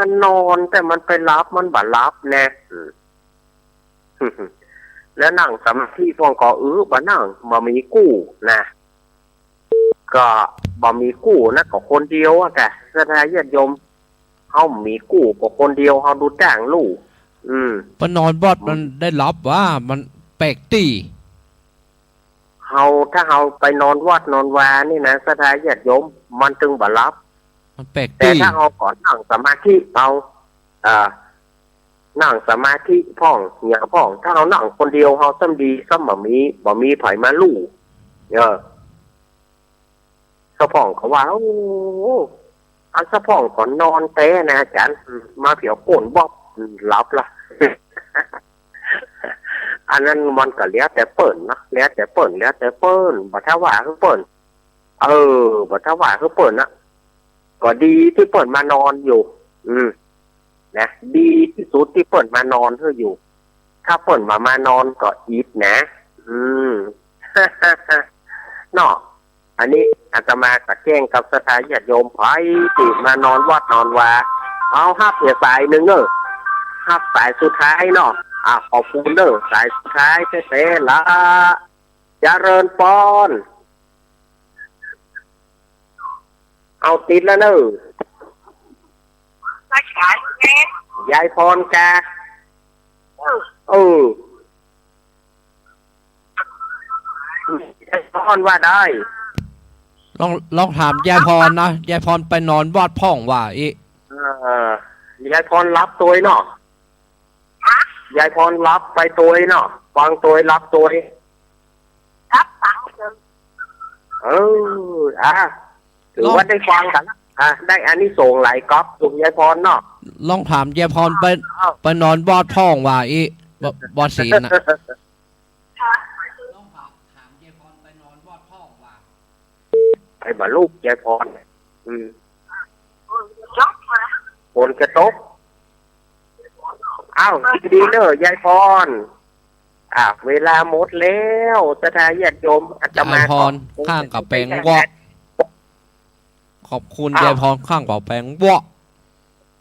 นนอนแต่มันไปรับมันบัดรับแน่แล้วนั่งสมาธิพองก็บ่นั่งบ่มีกู้นะก็บ่มีกู้นะก็คนเดียวอะแต่ศรัทธาญาติโยมเฮามีกู้ก็คนเดียวเฮาดูจ้างลูกปนอนบอดมันได้รับว่ามันแปลกตีถ้าเฮาไปนอนวัดนอนวานี่นะศรัทธาญาติโยมมันตึงบ่รับมันแปลกตีแต่ถ้าเฮาก่อนนั่งสมาธิเอานั่งสมาธิพ่องอย่างพ่องถ้าเรานั่งคนเดียวเฮาซ้ำดีซ้ำบ่มีไผมาลู่สะพ่องเขาว่าอันสะพ่องก่อนนอนเต้นะอาจารย์มาเผียวโกนบ๊อบหลับละ อันนั้นมันก็แล้วแต่เปิ่นนะแล้วแต่เปิ่นบ่ถ้าว่าคือเปิ่นบ่ถ้าว่าคือเปิ่นนะก็ดีที่เปิ่นมานอนอยู่นะดีที่สุดที่เปิ่นมานอนเธออยู่ถ้าเปิ่นมานอนก็อีดนะเนาะอันนี้อาตมาก็แจ้งกับศรัทธาญาติโยมไผที่มานอนวัดนอนวาเอาฮับเสียสายนึงฮับสายสุดท้ายเนาะขอบคุณสายสุดท้ายเต้ๆละเจริญพรเอาติดแล้วยายพรกายายพรว่าได้ลองถามยายพรนะยายพรไปนอนวัดพ่องว่ยายพรรับตัวเนาะยายพรรับไปตัวเนาะฟังตัวรับตัวรับฟังถือว่าได้ฟังกันได้อันนี้ส่งหลายก๊อปสุยายพรเนาะลองถามยายพรไปนอนวัดพ่องว่าบอดศีลนะลองถามยายพรไปนอนวัดพ่องว่าไปบ่ลูกยายพรฝนกระตกดีเนอะยายพรเวลาหมดแล้วศรัทธาญาติโยมอาตมายายพรข้างกับแปลงวะขอบคุณยายพรข้างกับแปลงวะ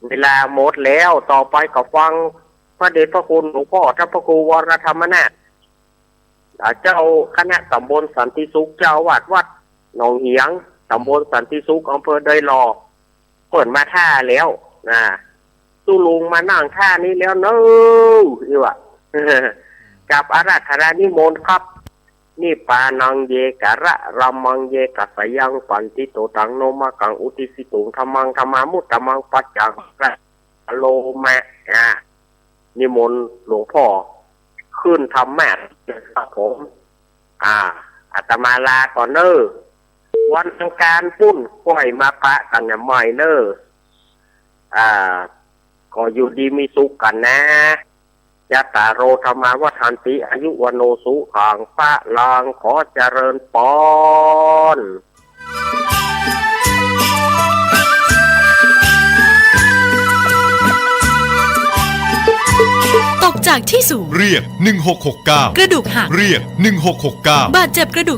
เวลาหมดแล้วต่อไปก็ฟังพระเดชพระคุณหลวงพ่อท่านพระครูวรธรรมนาถเจ้าคณะตำบลสันติสุขเจ้าวัดหนองเหียงตำบลสันติสุขอำเภอเดยหลอเปิดมาท่าแล้วตู้ลุงมานั่งท่านี้แล้วเนอะกับอาราธนานิมนต์ครับนี่ปานังเยกะระรัมมังเยกะสยังปันติโตตังโนมะกังอุติสิตุงธรรมังธรรมามุตตมังปัจจังระโลมะนิมนต์หลวงพ่อขึ้นทำแม่ครับผมอาตมาลาก่อนวันอังคารปุ้นกล้วยมาปะกันใหม่ก็อยู่ดีมีสุขกันนะ ยัตตาโรธรรมาวัฏันติอายุวโนสุขังพระลางขอเจริญปอน ตกจากที่สูง เรียก 1669 กระดูกหัก เรียก 1669 บาดเจ็บกระดูก